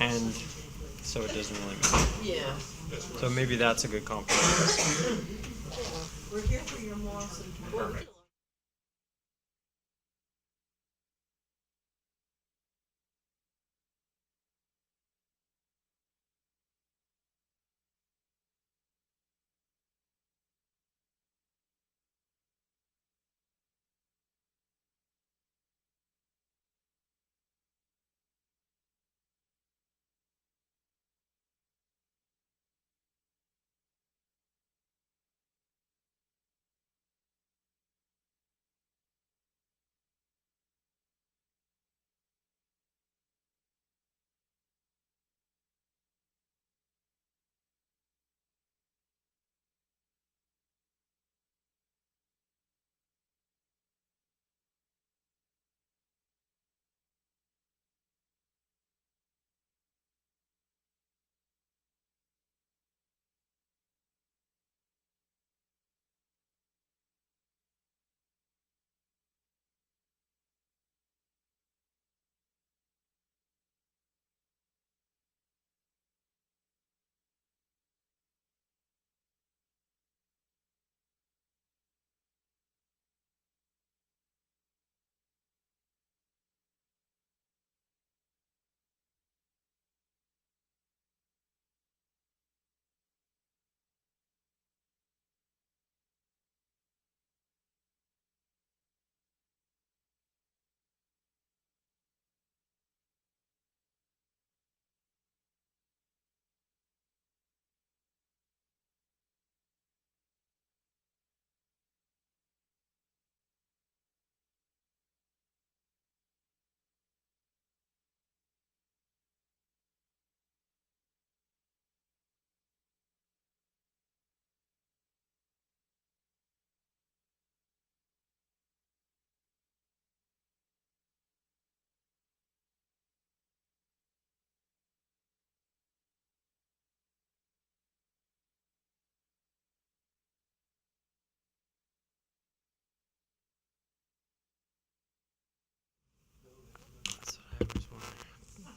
and so it doesn't really matter. Yeah. So maybe that's a good compromise. We're here for your moral support. Perfect.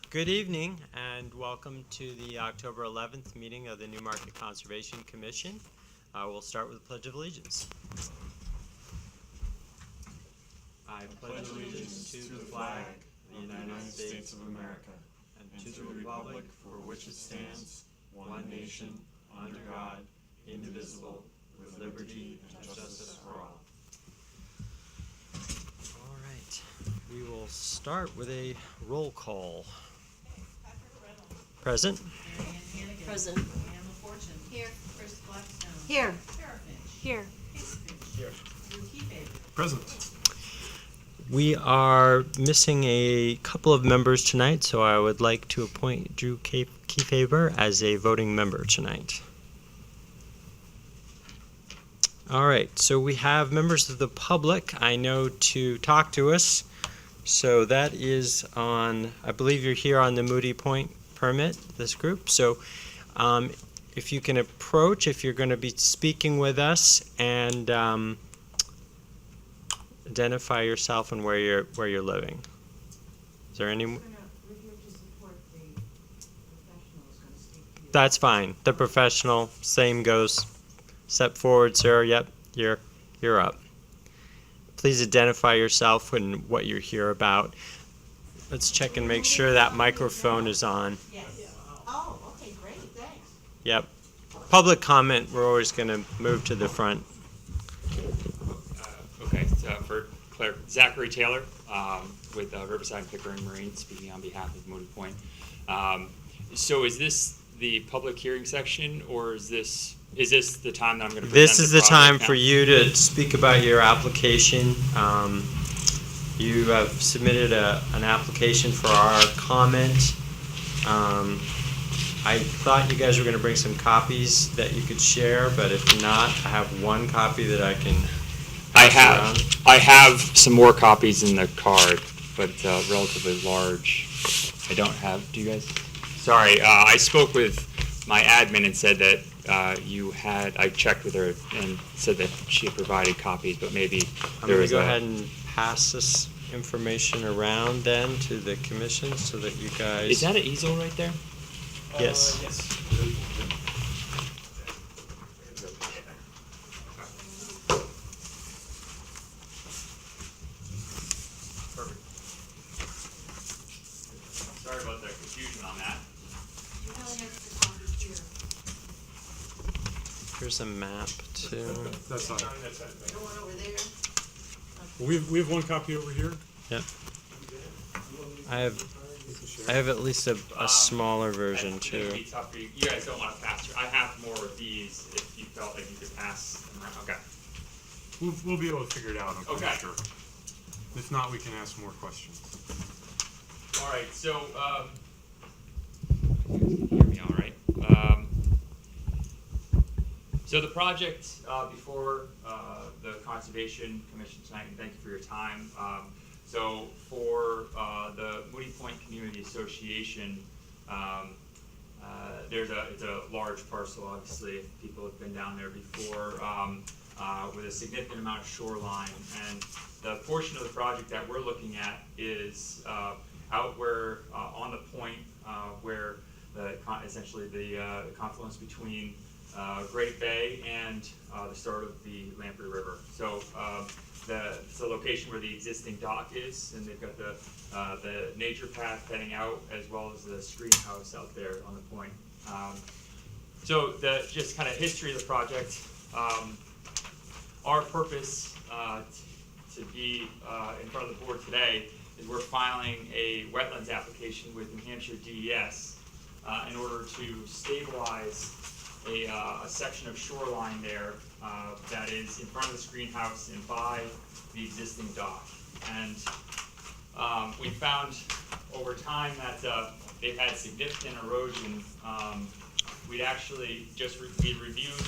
Good evening and welcome to the October 11th meeting of the Newmarket Conservation Commission. We'll start with the Pledge of Allegiance. I pledge allegiance to the flag of the United States of America and to the republic for which it stands, one nation, under God, indivisible, with liberty and justice for all. All right, we will start with a roll call. Present. Present. Anne LaFortune. Here. Chris Blackstone. Here. Sarah Finch. Here. Casey Finch. Here. Drew Keyfaber. Present. We are missing a couple of members tonight, so I would like to appoint Drew Keyfaber as a voting member tonight. All right, so we have members of the public, I know, to talk to us. So that is on, I believe you're here on the Moody Point permit, this group. So if you can approach, if you're going to be speaking with us, and identify yourself and where you're living. Is there any? We're here to support the professionals going to speak to you. That's fine. The professional, same goes. Step forward, sir. Yep, you're up. Please identify yourself and what you're here about. Let's check and make sure that microphone is on. Yes. Oh, okay, great, thanks. Yep. Public comment, we're always going to move to the front. Okay, so for Zachary Taylor with Riverside and Pickering Marine, speaking on behalf of Moody Point. So is this the public hearing section, or is this the time that I'm going to present This is the time project for now? you to speak about your application. You have submitted an application for our comment. I thought you guys were going to bring some copies that you could share, but if not, I have one copy that I can pass around. I have some more copies in the card, but relatively large. I don't have. Do you guys? Sorry, I spoke with my admin and said that you had. I checked with her and said that she had provided copies, but maybe I'm there going was to go ahead and pass this information around then to the commission so that you guys? Is that an easel right there? Yes. Yes. Perfect. Sorry about the confusion on that. You have an extra copy here. Here's a map too. That's not. No one over there? We have one copy over here. Yep. I have at least a smaller version It'd too. be tough for you. You guys don't want to pass through. I have more of these if you felt like you could pass them around. Okay. We'll be able to figure it out. I'm pretty Okay. sure. If not, we can ask more questions. All right. So, you guys can hear me all right. So the project before the Conservation Commission tonight, and thank you for your time. So for the Moody Point Community Association, it's a large parcel, obviously, if people have been down there before, with a significant amount of shoreline. And the portion of the project that we're looking at is out where, on the point where essentially the confluence between Great Bay and the start of the Lamprey River. So it's the location where the existing dock is, and they've got the nature path heading out, as well as the screen house out there on the point. So the just kind of history of the project. Our purpose to be in front of the board today is we're filing a wetlands application with New Hampshire DES in order to stabilize a section of shoreline there that is in front of the screen house and by the existing dock. And we found over time that they've had significant erosion. We'd actually just reviewed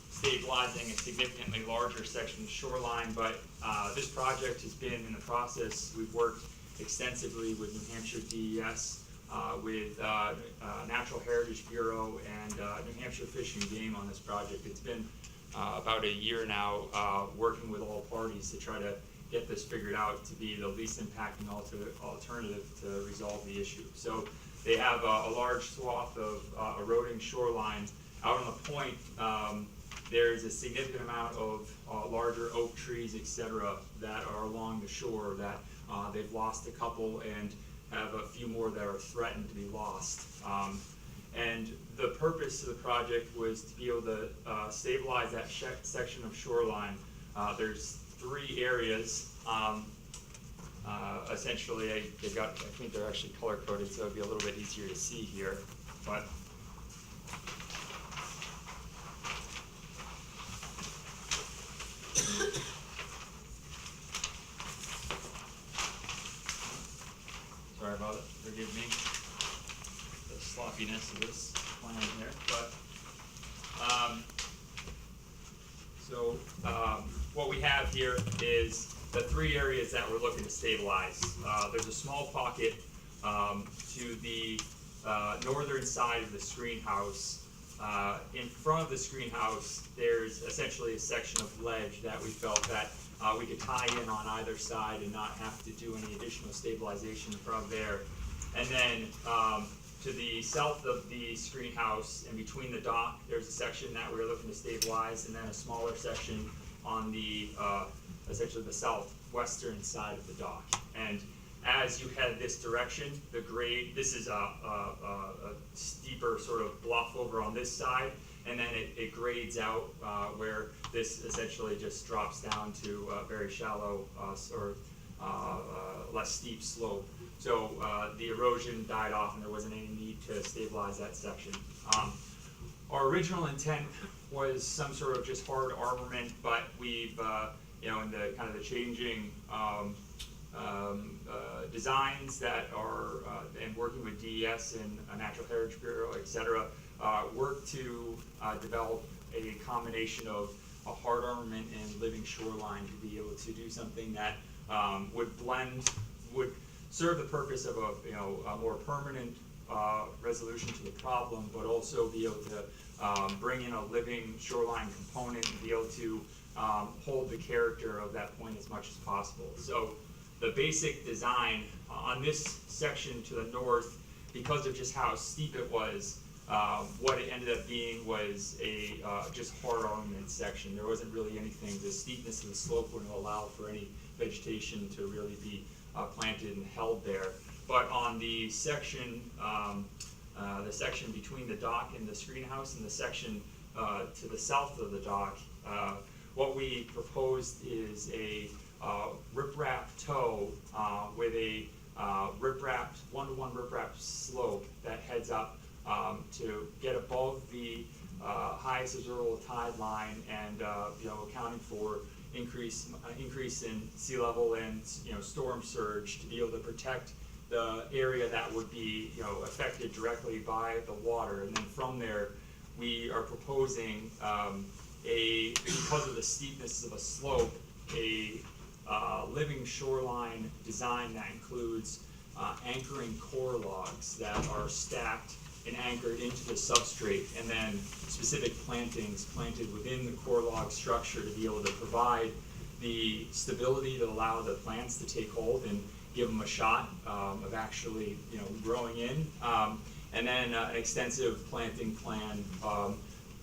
stabilizing a significantly larger section of shoreline, but this project has been in the process. We've worked extensively with New Hampshire DES, with Natural Heritage Bureau, and New Hampshire Fish and Game on this project. It's been about a year now working with all parties to try to get this figured out to be the least impacting alternative to resolve the issue. So they have a large swath of eroding shoreline out on the point. There's a significant amount of larger oak trees, etc., that are along the shore that they've lost a couple and have a few more that are threatened to be lost. And the purpose of the project was to be able to stabilize that section of shoreline. There's 3 areas. Essentially, I think they're actually color coded, so it'd be a little bit easier to see here. But sorry about it, forgive me, the sloppiness of this plan here, but, what we have here is the 3 areas that we're looking to stabilize. There's a small pocket, to the, northern side of the screen house. In front of the screen house, there's essentially a section of ledge that we felt that we could tie in on either side and not have to do any additional stabilization from there. And then to the south of the screen house and between the dock, there's a section that we're looking to stabilize, and then a smaller section on the essentially the southwestern side of the dock. And as you head this direction, the grade, this is a steeper sort of bluff over on this side, and then it grades out where this essentially just drops down to a very shallow or less steep slope. So the erosion died off and there wasn't any need to stabilize that section. Our original intent was some sort of just hard armament, but we've, in the kind of the changing designs that are, and working with DES and Natural Heritage Bureau, et cetera, work to develop a combination of a hard armament and living shoreline to be able to do something that would serve the purpose of a more permanent resolution to the problem, but also be able to bring in a living shoreline component and be able to hold the character of that point as much as possible. So the basic design on this section to the north, because of just how steep it was, what it ended up being was a just hard armament section. There wasn't really anything. The steepness of the slope wouldn't allow for any vegetation to really be planted and held there. But on the section between the dock and the screen house, and the section to the south of the dock, what we proposed is a riprap toe with a one-to-one riprap slope that heads up to get above the highest observable tide line, and accounting for increase in sea level and storm surge, to be able to protect the area that would be affected directly by the water. And then from there, we are proposing because of the steepness of a slope, a living shoreline design that includes anchoring core logs that are stacked and anchored into the substrate, and then specific plantings planted within the core log structure to be able to provide the stability to allow the plants to take hold and give them a shot of actually growing in. And then an extensive planting plan.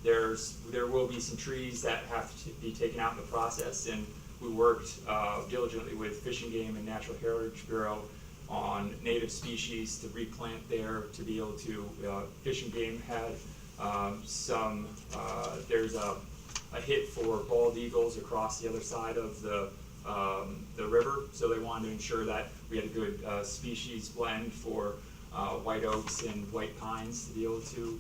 There will be some trees that have to be taken out in the process, and we worked diligently with Fish and Game and Natural Heritage Bureau on native species to replant there, to be able to, Fish and Game had there's a hit for bald eagles across the other side of the river, so they wanted to ensure that we had a good species blend for white oaks and white pines to be able to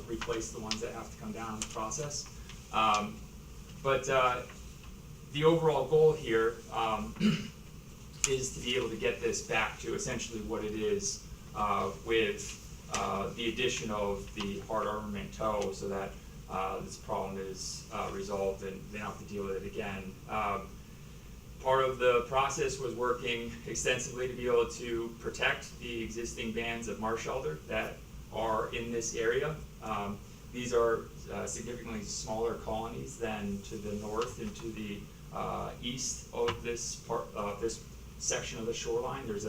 replace the ones that have to come down in the process. But the overall goal here is to be able to get this back to essentially what it is with the addition of the hard armament toe, so that this problem is resolved and they don't have to deal with it again. Part of the process was working extensively to be able to protect the existing bands of marsh elder that are in this area. These are significantly smaller colonies than to the north and to the east of this section of the shoreline. There's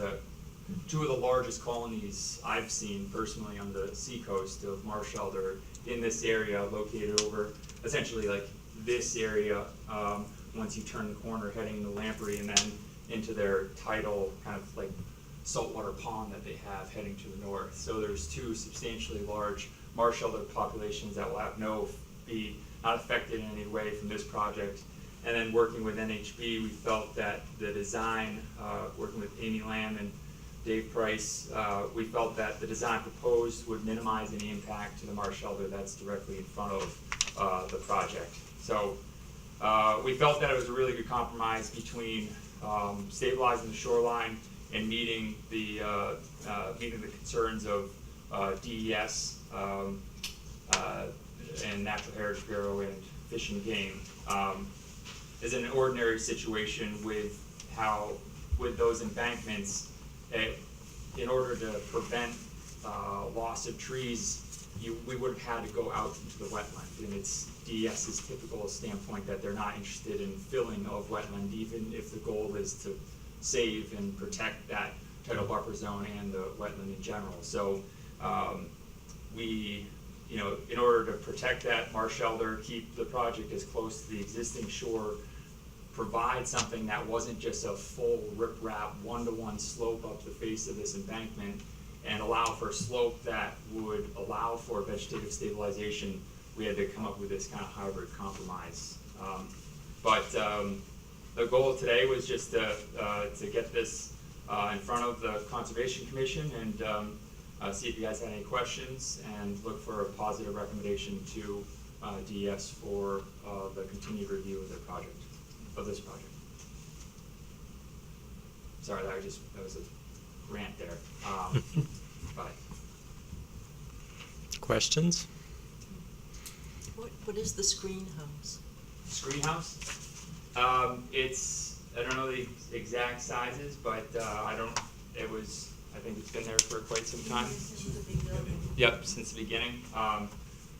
two of the largest colonies I've seen personally on the seacoast of marsh elder in this area, located over essentially like this area, once you turn the corner heading into Lamprey, and then into their tidal kind of like saltwater pond that they have heading to the north. So there's two substantially large marsh elder populations that will have be not affected in any way from this project. And then working with NHB, we felt that the design, working with Amy Lamb and Dave Price, we felt that the design proposed would minimize any impact to the marsh elder that's directly in front of the project. So we felt that it was a really good compromise between stabilizing the shoreline and meeting the concerns of DES and Natural Heritage Bureau and Fish and Game. Is an ordinary situation with those embankments, in order to prevent loss of trees, we would have had to go out into the wetland, and it's DES's typical standpoint that they're not interested in filling of wetland, even if the goal is to save and protect that tidal buffer zone and the wetland in general. So we, in order to protect that marsh elder, keep the project as close to the existing shore, provide something that wasn't just a full riprap one-to-one slope up the face of this embankment, and allow for a slope that would allow for vegetative stabilization, we had to come up with this kind of hybrid compromise. But the goal today was just to get this in front of the Conservation Commission and see if you guys had any questions, and look for a positive recommendation to DES for the continued review of this project. Sorry, that was a rant there. But Questions? What is the screen house? screen house, it's, I don't know the exact sizes, but I think it's been there for quite some time. Since the big building. Yep, since the beginning.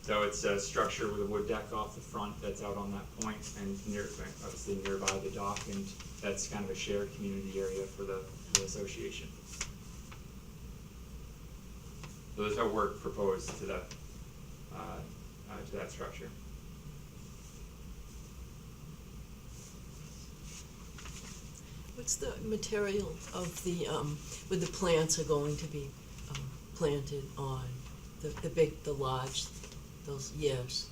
So it's a structure with a wood deck off the front that's out on that point and obviously nearby the dock, and that's kind of a shared community area for the association. So there's no work proposed to that structure. What's the material of the, where the plants are going to be planted on, the large, those years?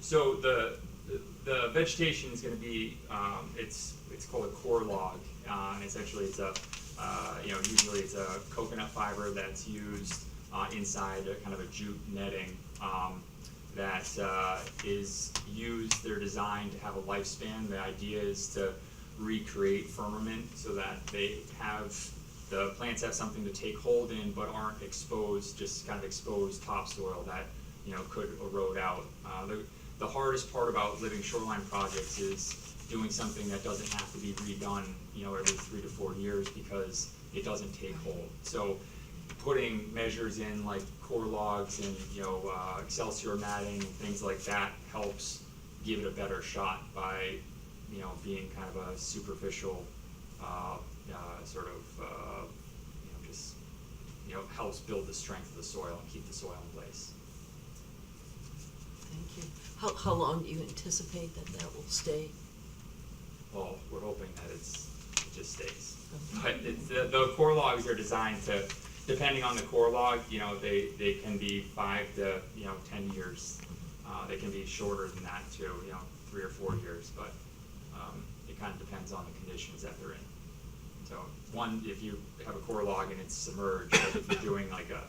So the vegetation is going to be it's called a core log, and essentially it's a usually it's a coconut fiber that's used inside a kind of a jute netting that is used. They're designed to have a lifespan. The idea is to recreate firmament so that the plants have something to take hold in, but aren't exposed, just kind of exposed topsoil that could erode out. The hardest part about living shoreline projects is doing something that doesn't have to be redone every 3 to 4 years because it doesn't take hold. So putting measures in like core logs and Excelsior matting and things like that helps give it a better shot by being kind of a superficial just helps build the strength of the soil and keep the soil in place. Thank you. How long do you anticipate that will stay? Well, we're hoping that it just stays. But the core logs are designed to, depending on the core log, they can be 5 to 10 years. They can be shorter than that too, 3 or 4 years, but it kind of depends on the conditions that they're in. So one, if you have a core log and it's submerged, like if you're doing like a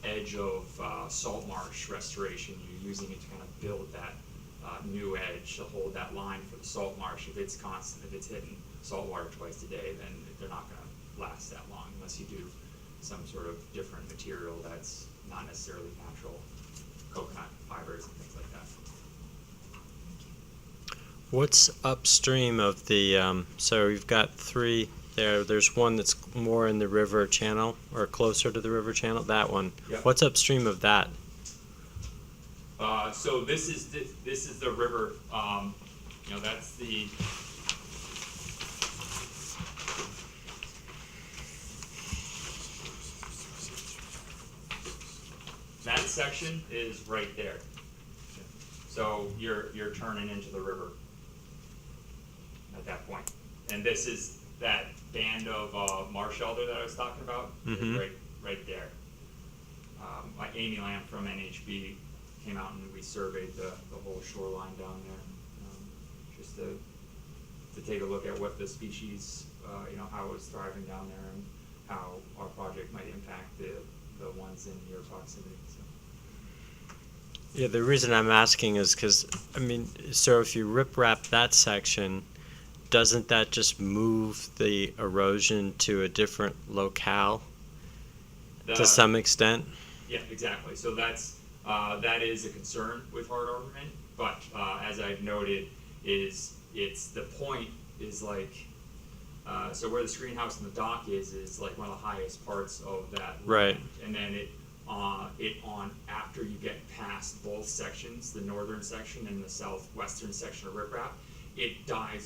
edge of salt marsh restoration, you're using it to kind of build that new edge to hold that line for the salt marsh. If it's constant, if it's hitting salt water twice a day, then they're not going to last that long unless you do some sort of different material that's not necessarily natural, coconut fibers and things like that. What's upstream of the, so you've got 3 there. There's one that's more in the river channel or closer to the river channel, that one. Yep. What's upstream of that? So this is the river. That's the. That section is right there. So you're turning into the river at that point, and this is that band of marsh elder that I was talking about. Mhm. Is right there. Amy Lamb from NHB came out and we surveyed the whole shoreline down there, just to take a look at what the species, how it was thriving down there and how our project might impact the ones in near proximity. So. Yeah, the reason I'm asking is because, so if you rip-wrap that section, doesn't that just move the erosion to a different locale to some extent? Yeah, exactly. So that is a concern with hard arborment, but as I've noted, it's the point is like so where the screen house and the dock is like one of the highest parts of that Right. land. And then it on after you get past both sections, the northern section and the southwestern section of riprap,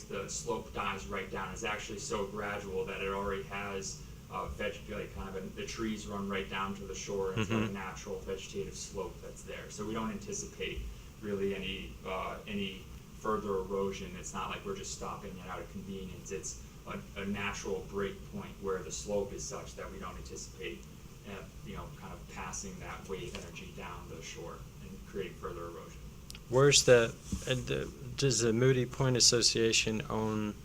the slope dies right down. It's actually so gradual that it already has the trees run right down to the shore, and it's got a natural vegetative slope that's there. So we don't anticipate really any further erosion. It's not like we're just stopping it out of convenience. It's a natural break point where the slope is such that we don't anticipate kind of passing that wave energy down the shore and creating further erosion. Where's does the Moody Point Association own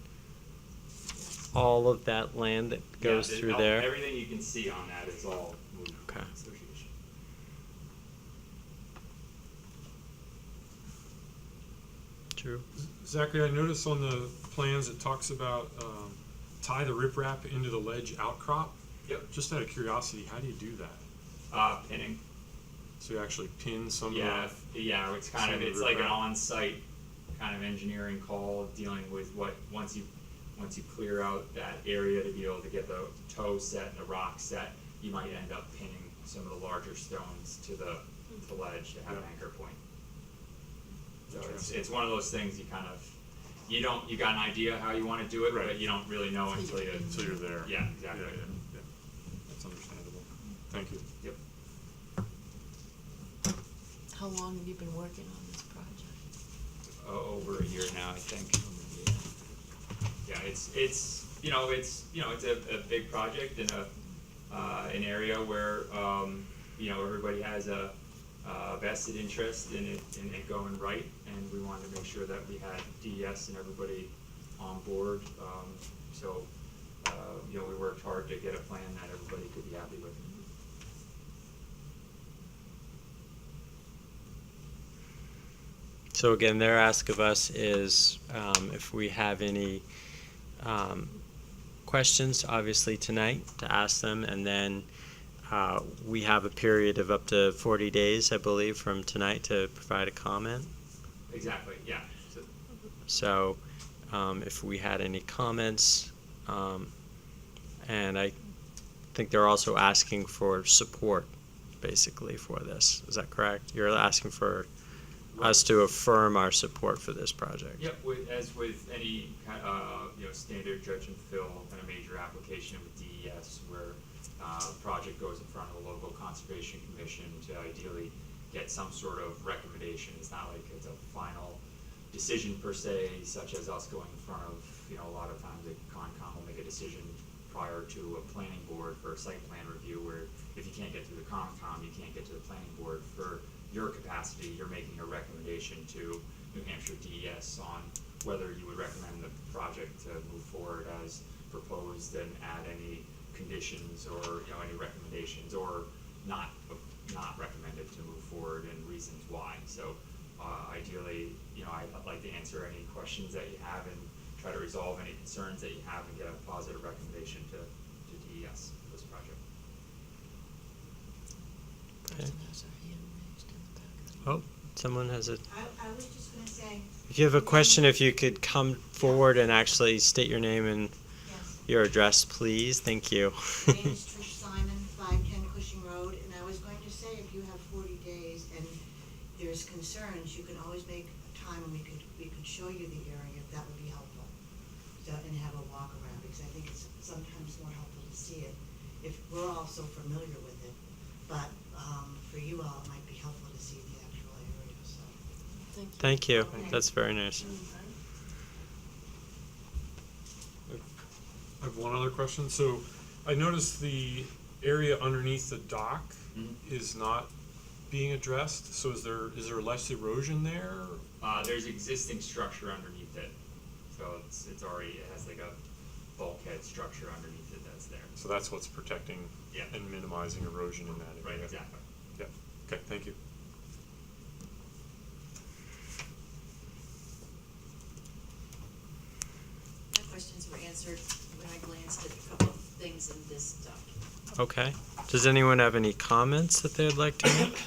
all of that land that goes through there? Everything you can see on that is all Moody Okay. Association. True. Zachary, I noticed on the plans it talks about tie the riprap into the ledge outcrop. Yep. Just out of curiosity, how do you do that? Pinning. So you actually pin some Yeah, of it's kind some of of the it's like an riprap. on-site kind of engineering call of dealing with what once you clear out that area to be able to get the toe set and the rock set, you might end up pinning some of the larger stones to the ledge to have an anchor point. So it's one of those things you kind of, you got an idea how you want to do it, Right. but you don't really know until you. So you're there. Yeah, exactly. Yeah. That's understandable. Thank you. Yep. How long have you been working on this project? Over a year now, I think. Yeah, it's a big project in an area where everybody has a vested interest in it going right, and we wanted to make sure that we had DES and everybody on board. We worked hard to get a plan that everybody could be happy with. So again, their ask of us is if we have any questions, obviously tonight, to ask them, and then we have a period of up to 40 days, I believe, from tonight to provide a comment. Exactly, yeah. So if we had any comments, and I think they're also asking for support, basically, for this. Is that correct? You're asking for us to affirm our support for this project. Yep, as with any standard dredge and fill kind of major application with DES, where the project goes in front of the local conservation commission to ideally get some sort of recommendation. It's not like it's a final decision per se, such as us going in front of, a lot of times the Concom will make a decision prior to a planning board for a site plan review, where if you can't get through the Concom, you can't get to the planning board. For your capacity, you're making a recommendation to New Hampshire DES on whether you would recommend the project to move forward as proposed and add any conditions or any recommendations, or not recommended to move forward and reasons why. So ideally, I'd like to answer any questions that you have and try to resolve any concerns that you have and get a positive recommendation to DES for this project. Person has her hand raised in the back. Oh, someone has a. I was just gonna say, If you have a question, if you could come forward and actually state your name and yes, your address, please. Thank you. my name is Trish Simon, 510 Cushing Road, and I was going to say, if you have 40 days and there's concerns, you can always make a time and we could show you the area, if that would be helpful. So, and have a walk around, because I think it's sometimes more helpful to see it if we're all so familiar with it. But for you all, it might be helpful to see the actual area, so. Thank you. Okay. That's very nice. I have one other question. So I noticed the area underneath the dock is not being addressed. So is there less erosion there? There's existing structure underneath it, so it has like a bulkhead structure underneath it that's there. So that's what's protecting Yeah. and minimizing erosion in that area. Right, exactly. Yeah. Okay, thank you. My questions were answered when I glanced at a couple of things in this document. Okay. Does anyone have any comments that they'd like to make?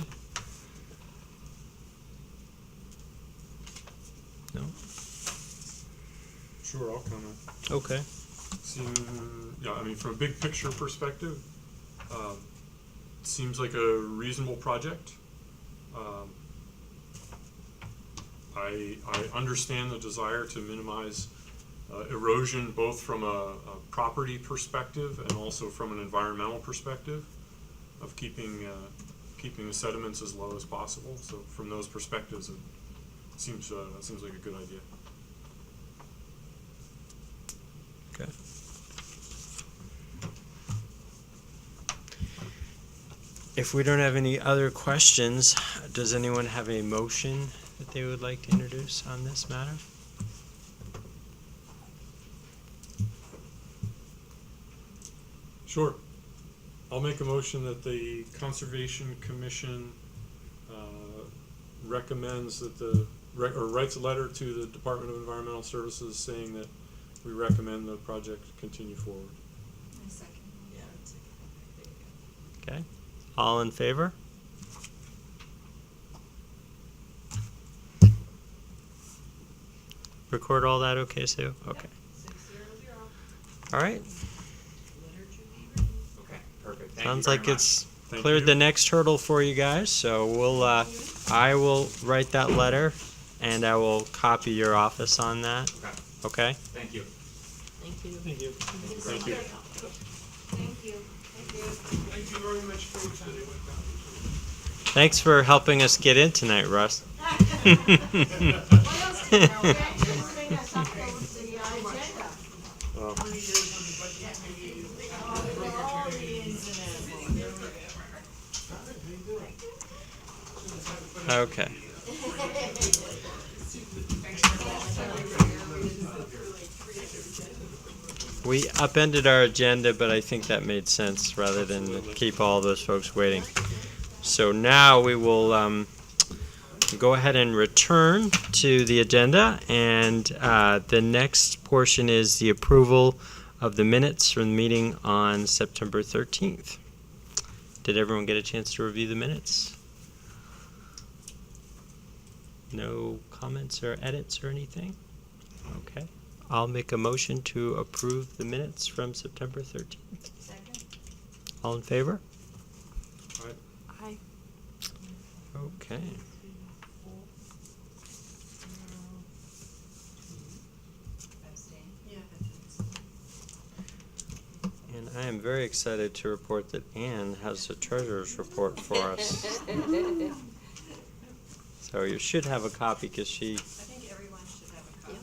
No? Sure, I'll comment. Okay. From a big picture perspective, seems like a reasonable project. I understand the desire to minimize erosion, both from a property perspective and also from an environmental perspective, of keeping the sediments as low as possible. So from those perspectives, it seems like a good idea. Okay. If we don't have any other questions, does anyone have a motion that they would like to introduce on this matter? Sure. I'll make a motion that the Conservation Commission recommends that or writes a letter to the Department of Environmental Services saying that we recommend the project continue forward. My second. Yeah, it's there you Okay. All in favor? Record all that okay, Sue? Okay. 600. All right. Letter to be written. Okay, perfect. Thank you Sounds very like much. it's Thank cleared you. the next hurdle for you guys, so I will write that letter and I will copy your office on that, Okay, okay? thank you. Thank you. Thank you. Thank you. Thank you. Thank you very much for attending. Thanks for helping us get in tonight, Russ. What else do you know? Why don't you bring us up the agenda? Well, okay. We upended our agenda, but I think that made sense rather than keep all those folks waiting. So now we will go ahead and return to the agenda, and the next portion is the approval of the minutes from the meeting on September 13th. Did everyone get a chance to review the minutes? No comments or edits or anything? Okay. I'll make a motion to approve the minutes from September 13th. Second? All in favor? Aye. Okay. Abstain? Yeah. And I am very excited to report that Anne has the treasurer's report for us. So you should have a copy because she, I think everyone should have a copy.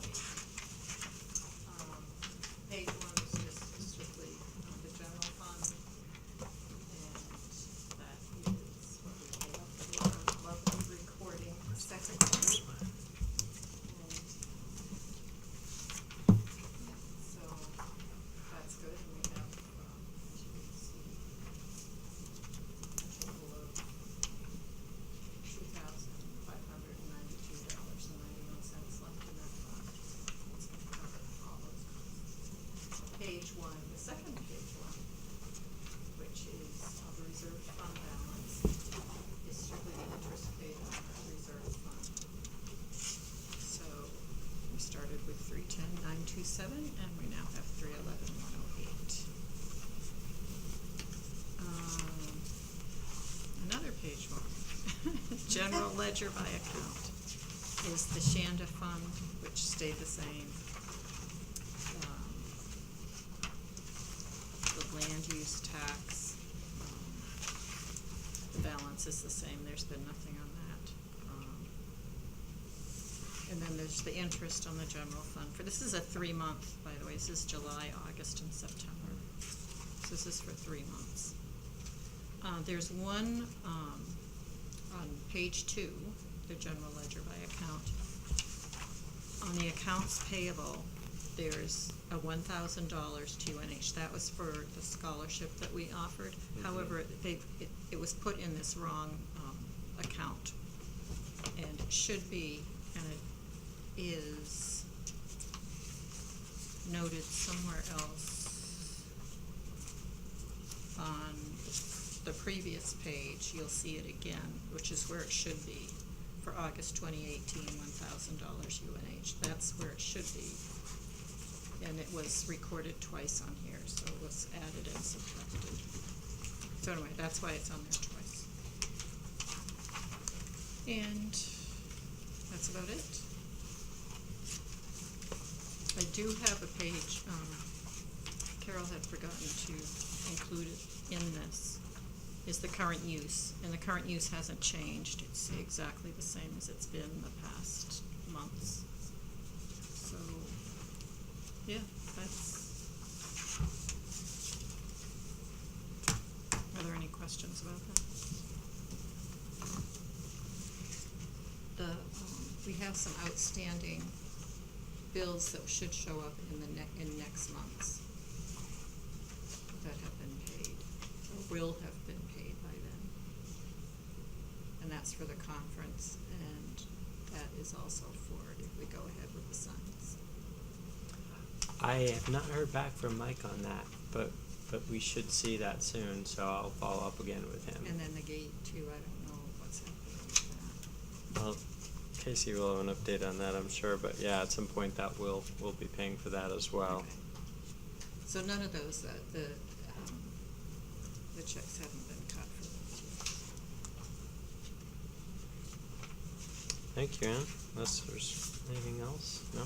Page one is just strictly the general fund, and that is what we pay out for our lovely recording secretary. And so that's good, and we have, as you can see, a total of $2,592.91 left in that fund. It's gonna cover all those costs. Page one, the second page one, which is the reserve fund balance, is strictly the interest paid on our reserve fund. So we started with 310,927, and we now have 311,108. Another page one, general ledger by account, is the Shanda fund, which stayed the same. The land use tax, the balance is the same, there's been nothing on that. And then there's the interest on the general fund, this is a 3-month, by the way, this is July, August, and September. So this is for 3 months. There's one, on page 2, the general ledger by account. On the accounts payable, there's a $1,000 to UNH. That was for the scholarship that we offered. However, it was put in this wrong account, and it should be, and it is noted somewhere else on the previous page. You'll see it again, which is where it should be. For August 2018, $1,000 UNH. That's where it should be. And it was recorded twice on here, so it was added and subtracted. So anyway, that's why it's on there twice. And that's about it. I do have a page, Carol had forgotten to include it in this, is the current use. And the current use hasn't changed. It's exactly the same as it's been the past months. So, yeah, that's. Are there any questions about that? We have some outstanding bills that should show up in in next month's that have been paid, or will have been paid by then. And that's for the conference, and that is also for if we go ahead with the signs. I have not heard back from Mike on that, but we should see that soon, so I'll follow up again with him. And then the gate too, I don't know what's happening with that. Well, Casey will have an update on that, I'm sure, but yeah, at some point that we'll be paying for that as well. Okay. So none of those, the checks haven't been cut for those Thank you, Ann. Unless there's anything else? No?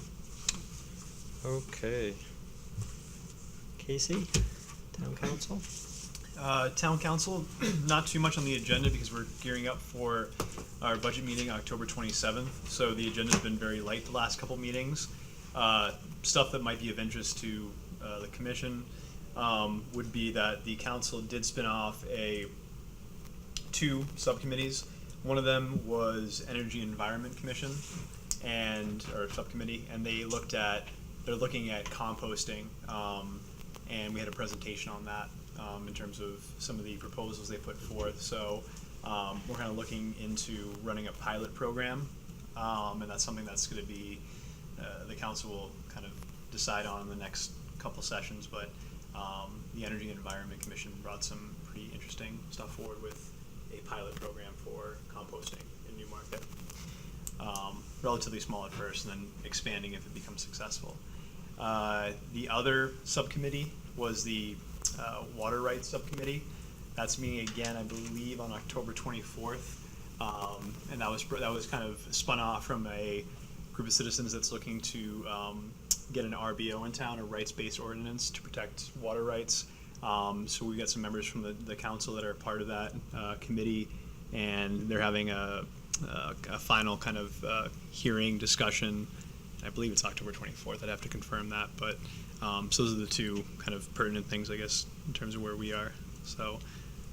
Okay. Casey, Town Council? Town Council, not too much on the agenda because we're gearing up for our budget meeting October 27th. So the agenda's been very light the last couple meetings. Stuff that might be of interest to the commission would be that the council did spin off two subcommittees. One of them was Energy and Environment Commission or subcommittee, and they're looking at composting, and we had a presentation on that in terms of some of the proposals they put forth. So we're kind of looking into running a pilot program, and that's something that's going to be the council will kind of decide on in the next couple sessions. But the Energy and Environment Commission brought some pretty interesting stuff forward with a pilot program for composting in Newmarket. Relatively small at first, and then expanding if it becomes successful. The other subcommittee was the Water Rights Subcommittee. That's meeting again, I believe, on October 24th, and that was kind of spun off from a group of citizens that's looking to get an RBO in town, a rights-based ordinance to protect water rights. So we've got some members from the council that are part of that committee, and they're having a final kind of hearing discussion. I believe it's October 24th. I'd have to confirm that, but so those are the two kind of pertinent things, I guess, in terms of where we are. So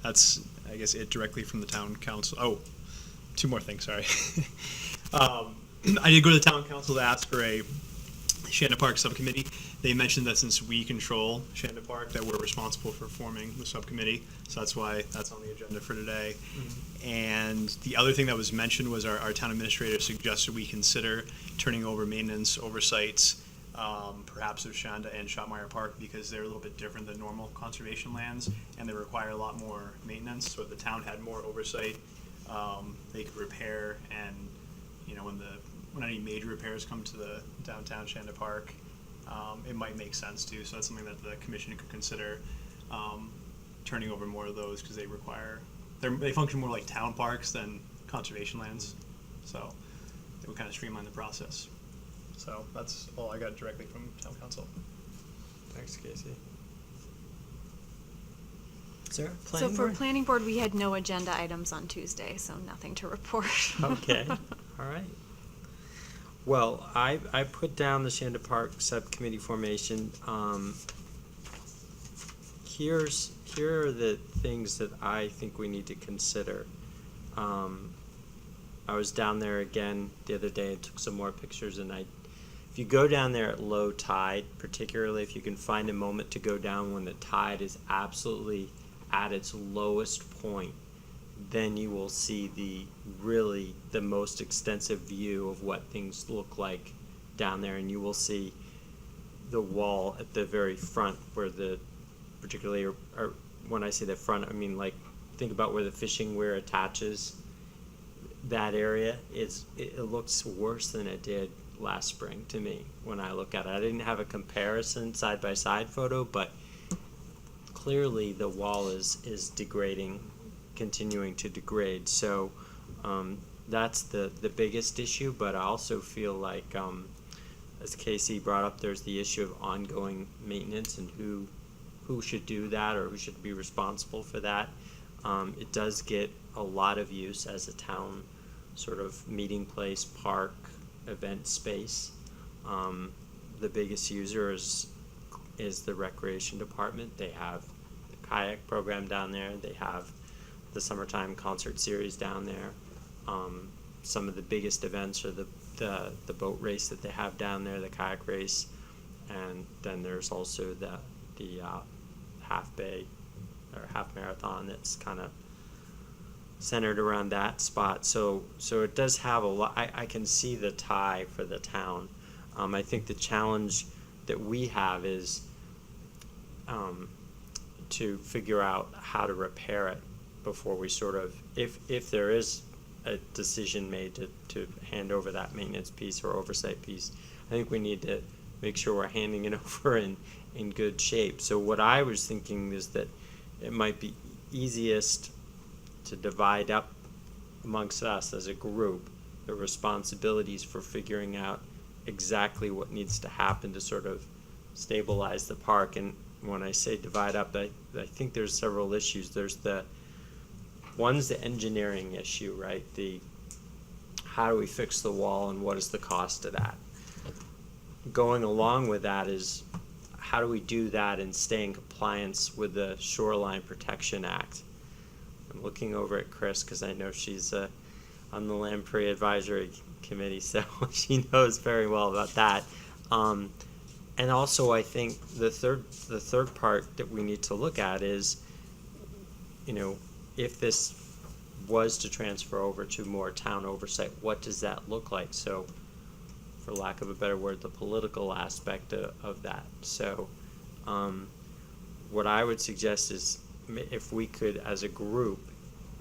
that's, I guess, it directly from the town council. Oh, two more things, sorry. I did go to the town council to ask for a Shanda Park subcommittee. They mentioned that since we control Shanda Park, that we're responsible for forming the subcommittee. So that's why that's on the agenda for today. Mm-hmm. And the other thing that was mentioned was our town administrator suggested we consider turning over maintenance oversights, perhaps of Shanda and Shotmeyer Park, because they're a little bit different than normal conservation lands, and they require a lot more maintenance. So if the town had more oversight, they could repair, and when any major repairs come to the downtown Shanda Park, it might make sense too. So that's something that the commission could consider, turning over more of those, because they function more like town parks than conservation lands. So it would kind of streamline the process. So that's all I got directly from town council. Thanks, Casey. Sarah, So planning for board? planning board, we had no agenda items on Tuesday, so nothing to report. Okay, all right. Well, I put down the Shanda Park subcommittee formation. Here are the things that I think we need to consider. I was down there again the other day and took some more pictures, and if you go down there at low tide, particularly if you can find a moment to go down when the tide is absolutely at its lowest point, then you will see the most extensive view of what things look like down there, and you will see the wall at the very front where particularly, or when I say the front, I mean like think about where the fishing weir attaches. That area it looks worse than it did last spring to me when I look at it. I didn't have a comparison side by side photo, but clearly the wall is degrading, continuing to degrade. So that's the biggest issue. But I also feel like, as Casey brought up, there's the issue of ongoing maintenance and who should do that or who should be responsible for that. It does get a lot of use as a town sort of meeting place, park, event space. The biggest user is the recreation department. They have the kayak program down there. They have the summertime concert series down there. Some of the biggest events are the boat race that they have down there, the kayak race, and then there's also the half bay or half marathon that's kind of centered around that spot. So it does have a lot. I can see the tie for the town. I think the challenge that we have is to figure out how to repair it before we sort of, if there is a decision made to hand over that maintenance piece or oversight piece, I think we need to make sure we're handing it over in good shape. So what I was thinking is that it might be easiest to divide up amongst us as a group the responsibilities for figuring out exactly what needs to happen to sort of stabilize the park. And when I say divide up, I think there's several issues. There's one's the engineering issue, right? How do we fix the wall and what is the cost of that? Going along with that is how do we do that and stay in compliance with the Shoreline Protection Act? I'm looking over at Chris because I know she's on the Lamprey Advisory Committee, so she knows very well about that. And also, I think the third part that we need to look at is, if this was to transfer over to more town oversight, what does that look like? So, for lack of a better word, the political aspect of that. So, what I would suggest is if we could, as a group,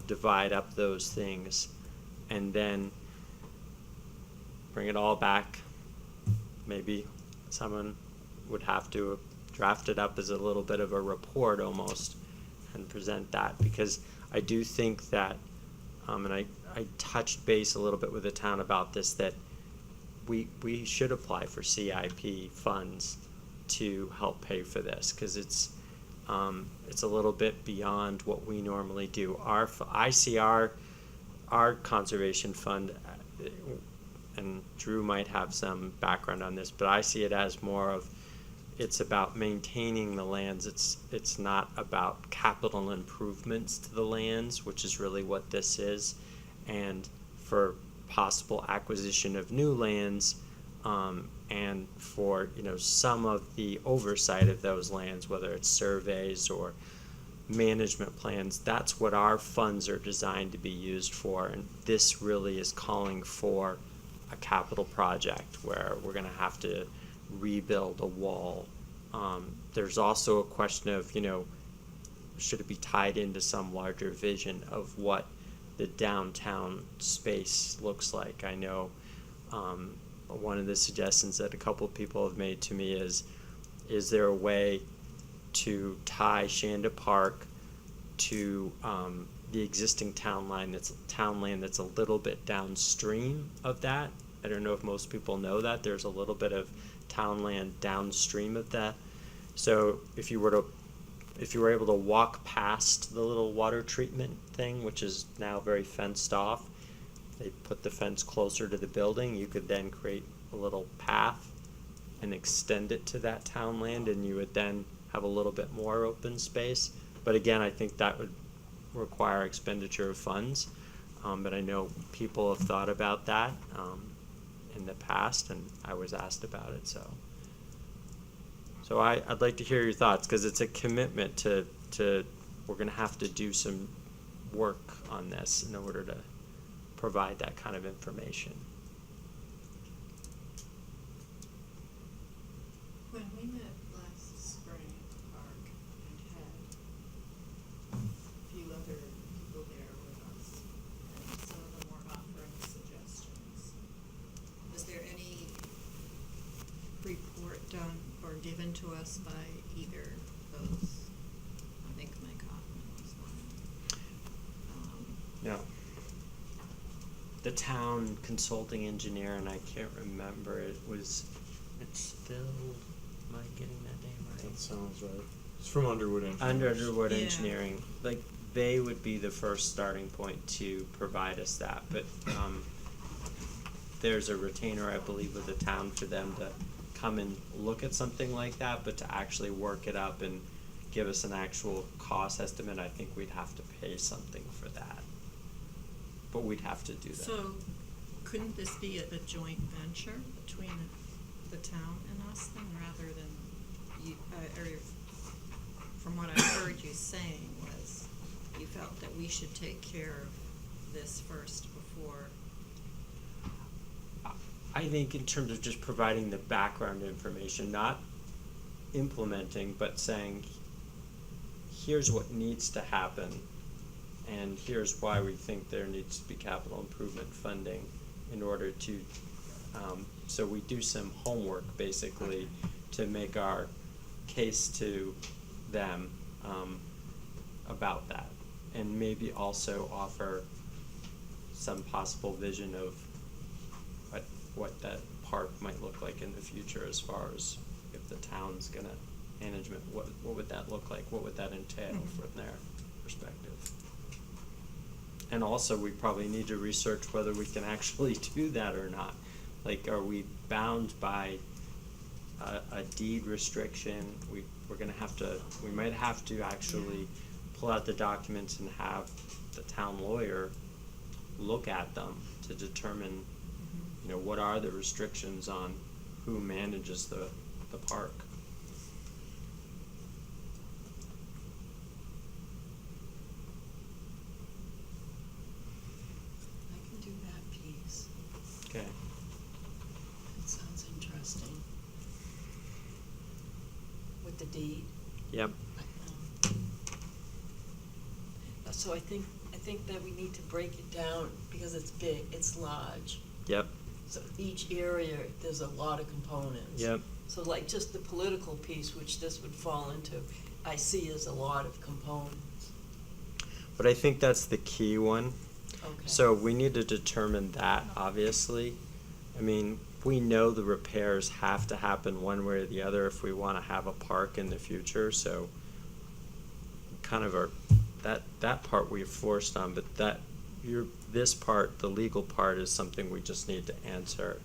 divide up those things and then bring it all back. Maybe someone would have to draft it up as a little bit of a report almost and present that, because I do think that, and I touched base a little bit with the town about this, that we should apply for CIP funds to help pay for this, because it's a little bit beyond what we normally do. I see our conservation fund, and Drew might have some background on this, but I see it as more of, it's about maintaining the lands. It's not about capital improvements to the lands, which is really what this is, and for possible acquisition of new lands, and for some of the oversight of those lands, whether it's surveys or management plans. That's what our funds are designed to be used for, and this really is calling for a capital project where we're going to have to rebuild a wall. There's also a question of, should it be tied into some larger vision of what the downtown space looks like? I know one of the suggestions that a couple of people have made to me is there a way to tie Shanda Park to the existing town land that's a little bit downstream of that? I don't know if most people know that there's a little bit of town land downstream of that. So if you were able to walk past the little water treatment thing, which is now very fenced off, they put the fence closer to the building, you could then create a little path and extend it to that town land, and you would then have a little bit more open space. But again, I think that would require expenditure of funds. But I know people have thought about that in the past, and I was asked about it. So I'd like to hear your thoughts, because it's a commitment to we're going to have to do some work on this in order to provide that kind of information. When we met last spring at the park and had a few other people there with us, and some of them were offering suggestions, was there any report done or given to us by either those? I think Mike Hoffman was one. No. The town consulting engineer, and I can't remember, it's Phil, am I getting that name right? That sounds right. It's from Underwood Engineering. Underwood Yeah. Engineering, like, they would be the first starting point to provide us that, but there's a retainer, I believe, with the town for them to come and look at something like that, but to actually work it up and give us an actual cost estimate, I think we'd have to pay something for that. But we'd have to do that. So, couldn't this be a joint venture between the town and us then, rather than you, or from what I heard you saying was you felt that we should take care of this first before? I think in terms of just providing the background information, not implementing, but saying, here's what needs to happen, and here's why we think there needs to be capital improvement funding in order to, so we do some homework basically to make our case to them about that, and maybe also offer some possible vision of what that park might look like in the future as far as if the town's gonna management, what would that look like? What would that entail from their perspective? And also, we probably need to research whether we can actually do that or not. Like, are we bound by a deed restriction? We're gonna have to, we might have to actually pull out the documents and have the town lawyer look at them to determine, you know, what are the restrictions on who manages the park. I can do that piece. Okay. That sounds interesting. With the deed. Yep. So I think that we need to break it down because it's big, it's large. Yep. So each area, there's a lot of components. Yep. So like just the political piece, which this would fall into, I see as a lot of components. But I think that's the key one. Okay. So we need to determine that, obviously. I mean, we know the repairs have to happen one way or the other if we want to have a park in the future, so kind of that part we've forced on, but this part, the legal part, is something we just need to answer.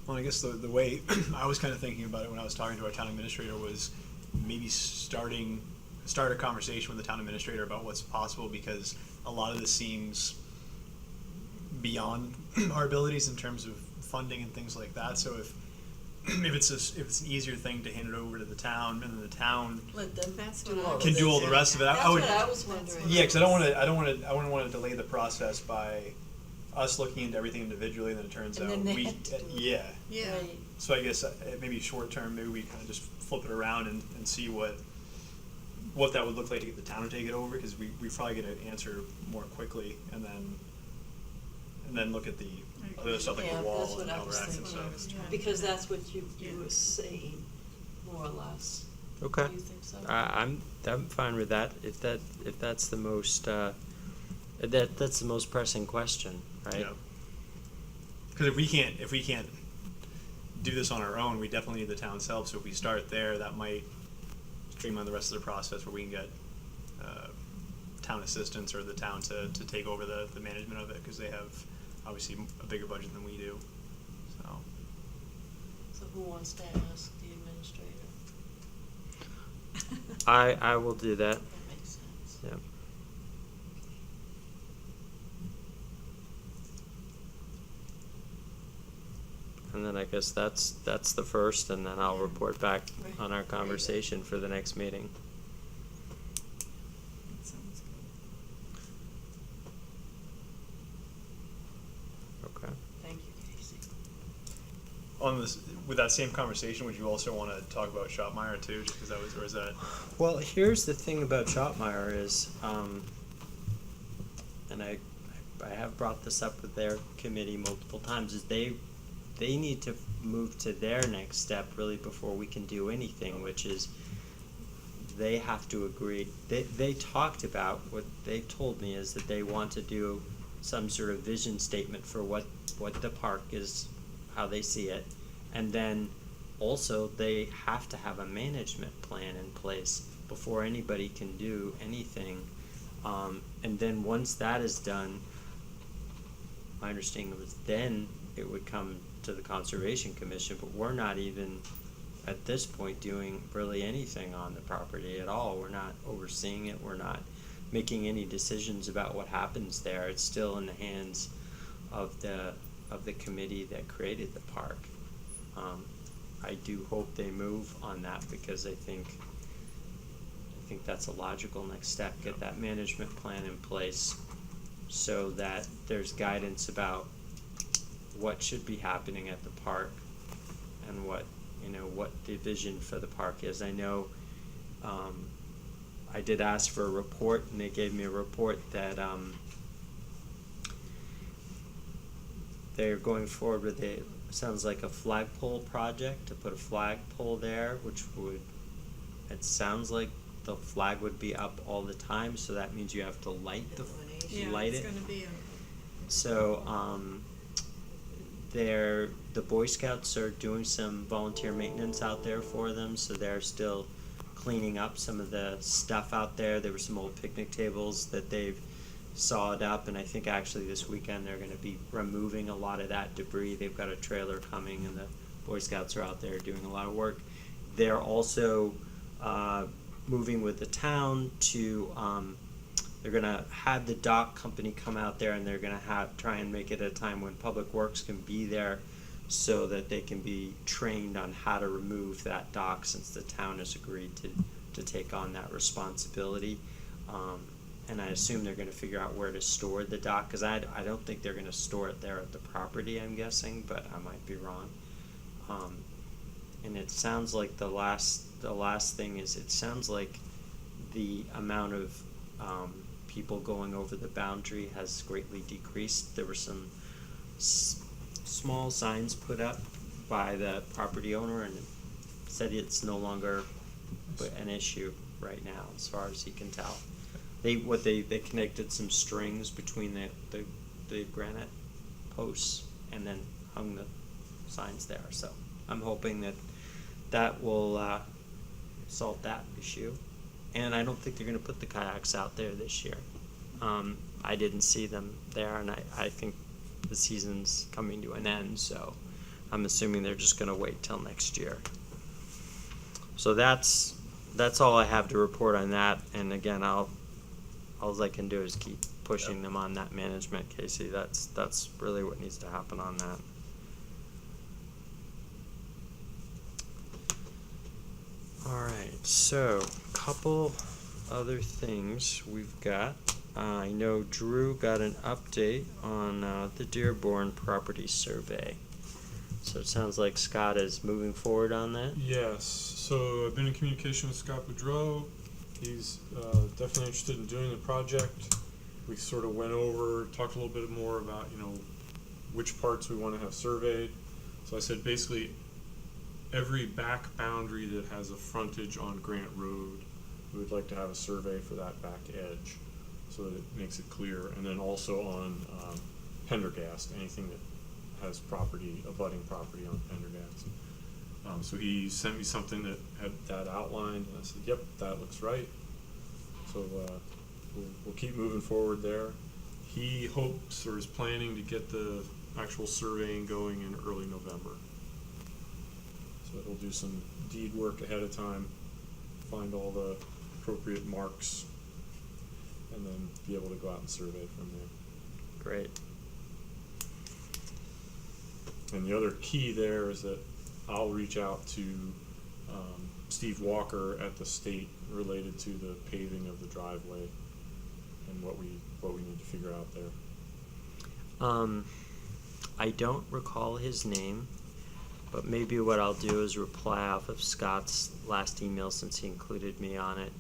Well, I guess the way I was kind of thinking about it when I was talking to our town administrator was maybe start a conversation with the town administrator about what's possible, because a lot of this seems beyond our abilities in terms of funding and things like that. So if it's an easier thing to hand it over to the town, and then the town Let them That's do what I all was can do all the this. rest of it. That's I would, what I was wondering. yeah, because I wouldn't want to delay the process by us looking into everything individually, and then it turns And out then they we, have to do it. yeah. Yeah. Right. So I guess maybe short term, maybe we kind of just flip it around and see what that would look like to get the town to take it over, because we probably get an answer more quickly, and then look at the other stuff like Yeah, the wall that's what and I all was that and thinking. stuff. Because that's what you were saying, more or less. Okay. Do you think so? I'm fine with that. If that's the most that's the most pressing question, right? Yeah. Because if we can't do this on our own, we definitely need the town's help. So if we start there, that might streamline the rest of the process, where we can get town assistance or the town to take over the management of it, because they have obviously a bigger budget than we do. So who wants to ask the administrator? I will do that. That makes sense. Yeah. And then I guess that's the first, and then I'll report back Right. on our conversation for the next meeting. That sounds good. Okay. Thank you, Casey. On this, with that same conversation, would you also want to talk about Shopmire too, just because that was, or is that? Well, here's the thing about Shopmire is, and I have brought this up with their committee multiple times, is they need to move to their next step really before we can do anything, which is they have to agree. They talked about, what they told me is that they want to do some sort of vision statement for what the park is, how they see it, and then also they have to have a management plan in place before anybody can do anything. And then once that is done, my understanding was then it would come to the Conservation Commission, but we're not even at this point doing really anything on the property at all. We're not overseeing it. We're not making any decisions about what happens there. It's still in the hands of the committee that created the park. I do hope they move on that, because I think that's a logical next step. Get that management plan in place so that there's guidance about what should be happening at the park and what the vision for the park is. I know I did ask for a report, and they gave me a report that they're going forward with sounds like a flagpole project, to put a flagpole there, which it sounds like the flag would be up all the time, so that means you have to light Yeah, light it's it. gonna be So, the Boy Scouts are doing some volunteer maintenance out there for them, so they're still cleaning up some of the stuff out there. There were some old picnic tables that they've sawed up, and I think actually this weekend they're gonna be removing a lot of that debris. They've got a trailer coming, and the Boy Scouts are out there doing a lot of work. They're also, moving with the town to, they're gonna have the dock company come out there, and they're gonna try and make it a time when Public Works can be there so that they can be trained on how to remove that dock, since the town has agreed to take on that responsibility. And I assume they're gonna figure out where to store the dock, cause I don't think they're gonna store it there at the property, I'm guessing, but I might be wrong. And it sounds like the last thing is, it sounds like the amount of, people going over the boundary has greatly decreased. There were some small signs put up by the property owner, and it said it's no longer an issue right now, as far as he can tell. They connected some strings between the granite posts and then hung the signs there. So I'm hoping that will solve that issue. And I don't think they're going to put the kayaks out there this year. I didn't see them there, and I think the season's coming to an end, so I'm assuming they're just going to wait till next year. So that's all I have to report on that. And again, all I can do is keep pushing them on that management, Casey. That's really what needs to happen on that. Alright, so couple other things we've got. I know Drew got an update on the Dearborn property survey. So it sounds like Scott is moving forward on that. Yes, so I've been in communication with Scott Boudreau. He's definitely interested in doing the project. We sort of went over, talked a little bit more about, which parts we want to have surveyed. So I said basically every back boundary that has a frontage on Grant Road, we would like to have a survey for that back edge so that it makes it clear. And then also on Pendergast, anything that has abutting property on Pendergast. So he sent me something that had that outlined, and I said, yep, that looks right. So we'll keep moving forward there. He hopes or is planning to get the actual surveying going in early November. So he'll do some deed work ahead of time, find all the appropriate marks, and then be able to go out and survey from there. Great. And the other key there is that I'll reach out to Steve Walker at the state related to the paving of the driveway and what we need to figure out there. I don't recall his name, but maybe what I'll do is reply off of Scott's last email, since he included me on it.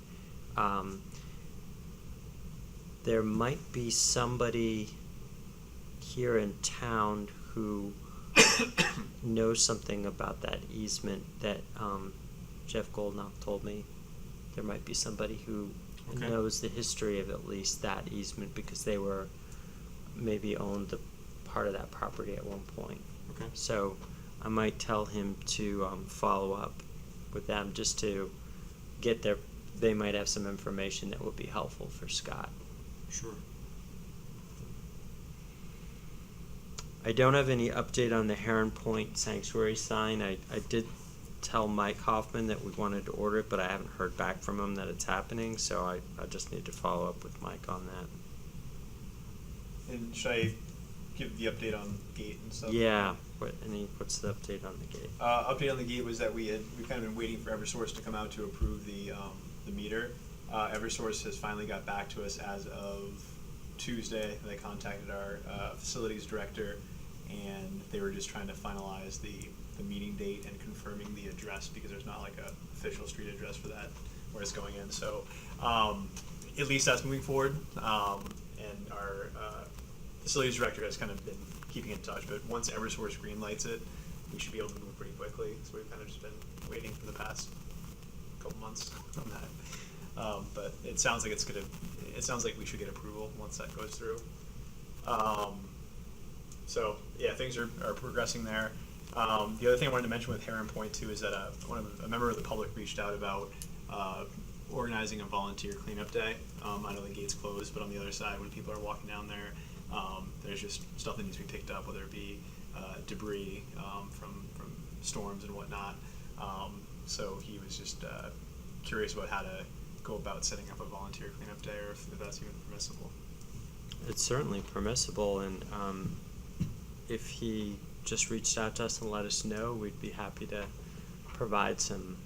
There might be somebody here in town who knows something about that easement that Jeff Goldknopp told me. There might be somebody who knows the history of at least that easement, because they were maybe owned the part of that property at one point. Okay. So I might tell him to follow up with them just to get their. They might have some information that would be helpful for Scott. Sure. I don't have any update on the Heron Point Sanctuary sign. I did tell Mike Hoffman that we wanted to order it, but I haven't heard back from him that it's happening, so I just need to follow up with Mike on that. And should I give the update on gate and stuff? Yeah. What's the update on the gate? Update on the gate was that we've kind of been waiting for Eversource to come out to approve the meter. Eversource has finally got back to us as of Tuesday. They contacted our facilities director, and they were just trying to finalize the meeting date and confirming the address, because there's not like a official street address for that where it's going in. So at least that's moving forward. And our facilities director has kind of been keeping in touch, but once Eversource greenlights it, we should be able to move pretty quickly. So we've kind of just been waiting for the past couple months on that. But it sounds like it sounds like we should get approval once that goes through. So yeah, things are progressing there. The other thing I wanted to mention with Heron Point too is that a member of the public reached out about organizing a volunteer cleanup day. I know the gate's closed, but on the other side, when people are walking down there, there's just stuff that needs to be picked up, whether it be debris from storms and whatnot. So he was just curious about how to go about setting up a volunteer cleanup day, or if that's even permissible. It's certainly permissible, and if he just reached out to us and let us know, we'd be happy to provide some,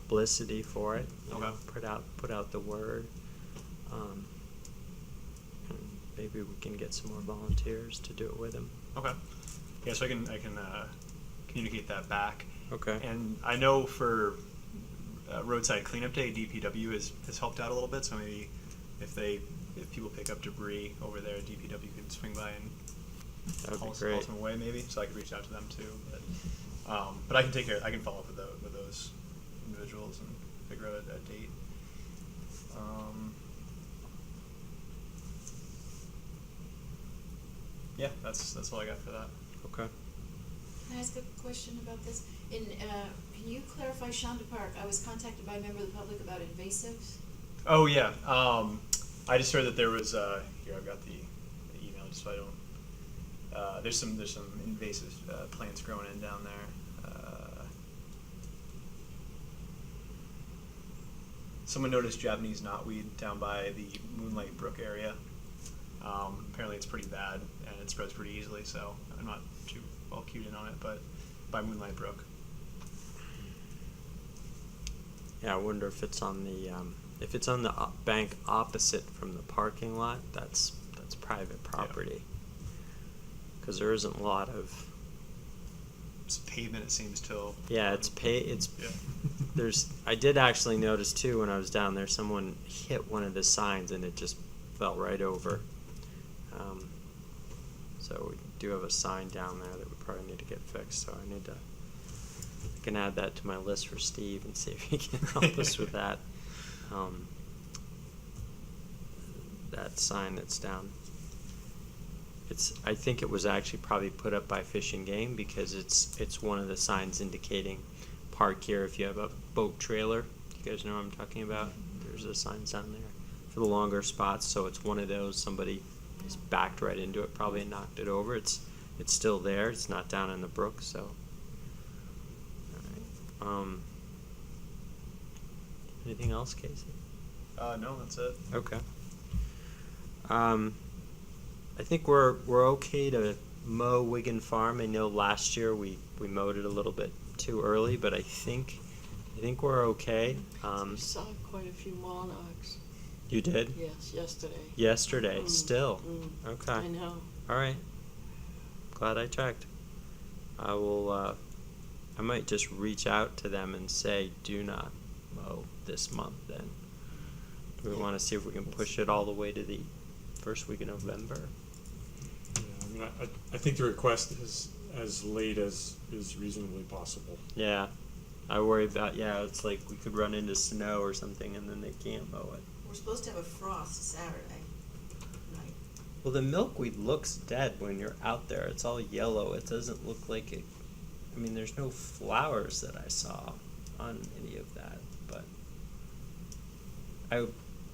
publicity for it. Okay. Put out the word. And maybe we can get some more volunteers to do it with him. Okay. Yeah, so I can communicate that back. Okay. And I know for roadside cleanup day, DPW has helped out a little bit. So maybe if people pick up debris over there, DPW can swing by and That would haul be great. them away, maybe. So I could reach out to them too. But I can take care. I can follow up with those individuals and figure out a date. Yeah, that's all I got for that. Okay. Can I ask a question about this? Can you clarify Shonda Park? I was contacted by a member of the public about invasives. Oh yeah. I just heard that there was here. I've got the email just so I don't. There's some invasive plants growing in down there. Someone noticed Japanese knotweed down by the Moonlight Brook area. Apparently it's pretty bad and it spreads pretty easily. So I'm not too well cued in on it, but by Moonlight Brook. Yeah, I wonder if it's on the bank opposite from the parking lot. That's private property. Because there isn't a lot of. It's pavement, it seems, till. Yeah, it's Yeah. There's. I did actually notice too when I was down there. Someone hit one of the signs and it just fell right over. So we do have a sign down there that we probably need to get fixed. So I can add that to my list for Steve and see if he can help us with that. That sign that's down. I think it was actually probably put up by Fish and Game because it's one of the signs indicating park here if you have a boat trailer. You guys know what I'm talking about? There's a sign down there for the longer spots, so it's one of those. Somebody is backed right into it, probably and knocked it over. It's still there. It's not down in the brook, so. All right. Anything else, Casey? No, that's it. Okay. I think we're okay to mow Wigan Farm. I know last year we mowed it a little bit too early, but I think we're okay. I saw quite a few monarchs. You did? Yes, yesterday. Yesterday, still. Okay. I know. All right. Glad I checked. I will. I might just reach out to them and say, do not mow this month. Then do we want to see if we can push it all the way to the first week of November? Yeah, I mean, I think the request is as late as is reasonably possible. Yeah, I worry about. Yeah, it's like we could run into snow or something, and then they can't mow it. We're supposed to have a frost Saturday night. Well, the milkweed looks dead when you're out there. It's all yellow. It doesn't look like it. I mean, there's no flowers that I saw on any of that. But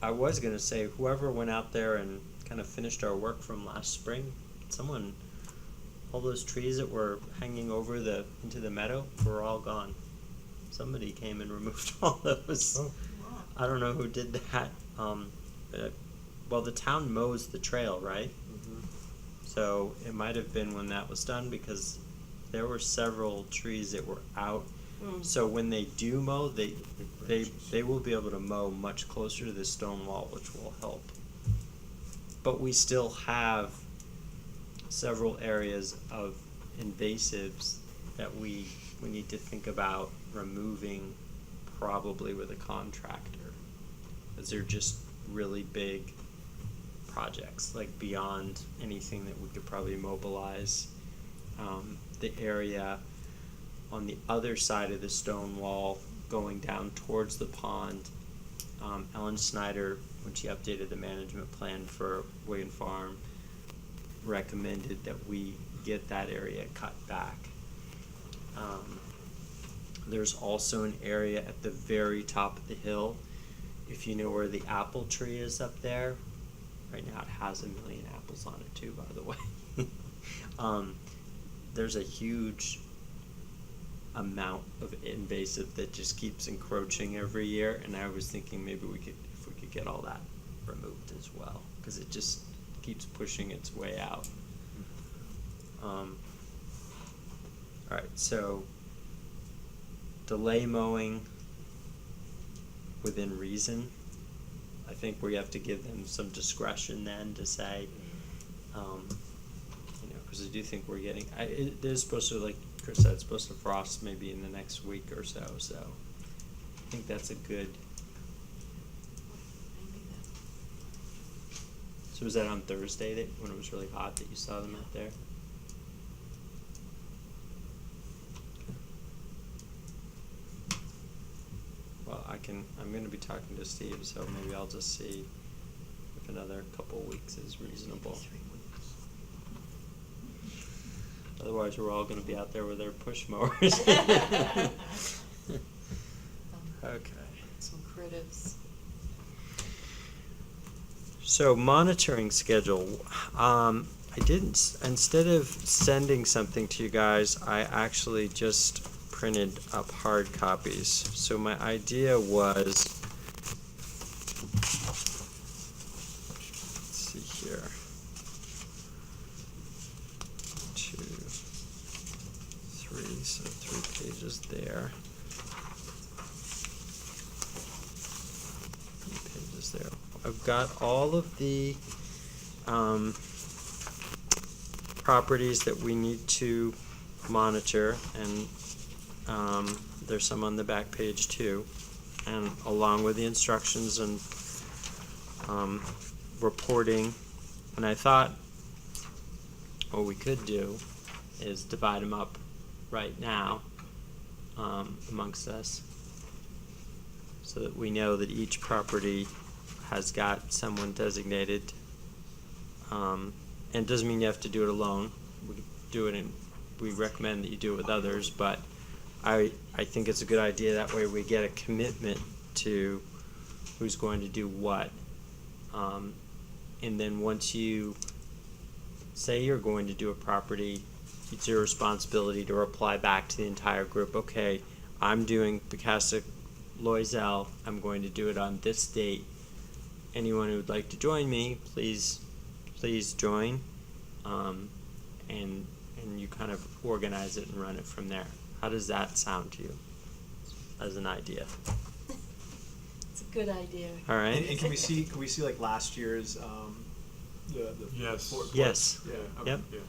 I was gonna say whoever went out there and kind of finished our work from last spring, all those trees that were hanging over into the meadow were all gone. Somebody came and removed all those. Oh. I don't know who did that. Well, the town mows the trail, right? Mm-hmm. So it might have been when that was done because there were several trees that were out. So when they do mow, they will be able to mow much closer to the stone wall, which will help. But we still have several areas of invasives that we need to think about removing, probably with a contractor, because they're just really big projects, like beyond anything that we could probably mobilize. The area on the other side of the stone wall going down towards the pond, Ellen Snyder, when she updated the management plan for Wigan Farm, recommended that we get that area cut back. There's also an area at the very top of the hill. If you know where the apple tree is up there, right now it has 1 million apples on it too, by the way. There's a huge amount of invasive that just keeps encroaching every year, and I was thinking maybe if we could get all that removed as well, because it just keeps pushing its way out. All right, so delay mowing within reason. I think we have to give them some discretion then to say, because I do think we're getting, it is supposed to, like Chris said, it's supposed to frost maybe in the next week or so, so I think that's a good. So was that on Thursday that when it was really hot that you saw them out there? Well, I'm gonna be talking to Steve, so maybe I'll just see if another couple of weeks is reasonable. Otherwise, we're all gonna be out there with our push mowers. Okay. Some critters. So monitoring schedule, I didn't, instead of sending something to you guys, I actually just printed up hard copies. So my idea was, let's see here, 2, 3, so 3 pages there. 3 pages there. I've got all of the properties that we need to monitor, and there's some on the back page too, and along with the instructions and reporting. And I thought what we could do is divide them up right now amongst us, so that we know that each property has got someone designated, and it doesn't mean you have to do it alone. We could do it we recommend that you do it with others, but I think it's a good idea. That way we get a commitment to who's going to do what. And then once you say you're going to do a property, it's your responsibility to reply back to the entire group. Okay, I'm doing Pecastic Loisel. I'm going to do it on this date. Anyone who would like to join me, please join. And you kind of organize it and run it from there. How does that sound to you as an idea? It's a good idea. All right. And can we see like last year's the Yes. report? Yes. Yeah. Okay. Yep. Yeah.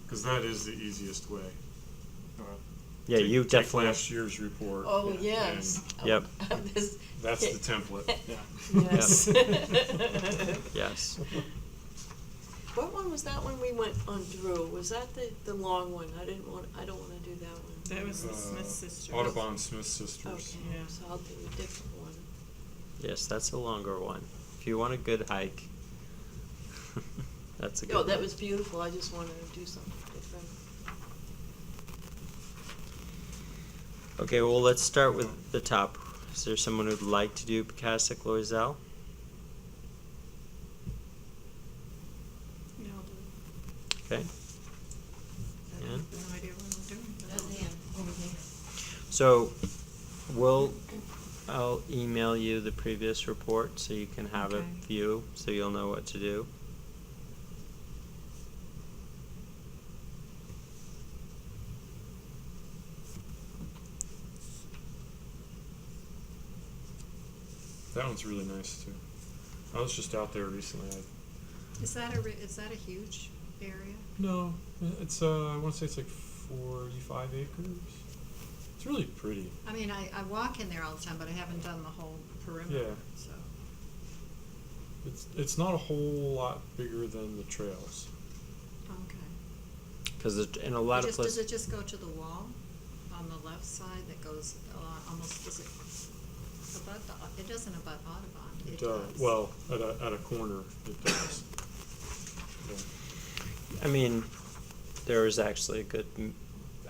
Because that is the easiest way. Yeah, you Take definitely. last year's report. Oh, and yes. Yep. This- That's the template. Yeah. Yes. Yes. What one was that one we went on Drew? Was that the long one? I don't wanna do that one. That was the Smith sisters. Audubon Smith Sisters. Okay, Yeah. so I'll do a different one. Yes, that's a longer one. If you want a good hike, that's a good Oh, one. that was beautiful. I just wanted to do something different. Okay, well, let's start with the top. Is there someone who'd like to do Pecastic Loisel? Yeah, I'll do it. Okay. I Ann? have no idea what I'm doing. but That's I'll- the end. So, I'll email you the previous report so you can have a Okay. view, so you'll know what to do. That one's really nice too. I was just out there recently. Is that a huge area? No, it's I want to say it's like 45 acres. It's really pretty. I mean, I walk in there all the time, but I haven't done the whole perimeter, Yeah. so. It's not a whole lot bigger than the trails. Okay. Because in a lot of Does places. it just go to the wall on the left side that goes almost, does it abut it doesn't abut Audubon. It does. Well, at a corner, it does. I mean, there is actually a good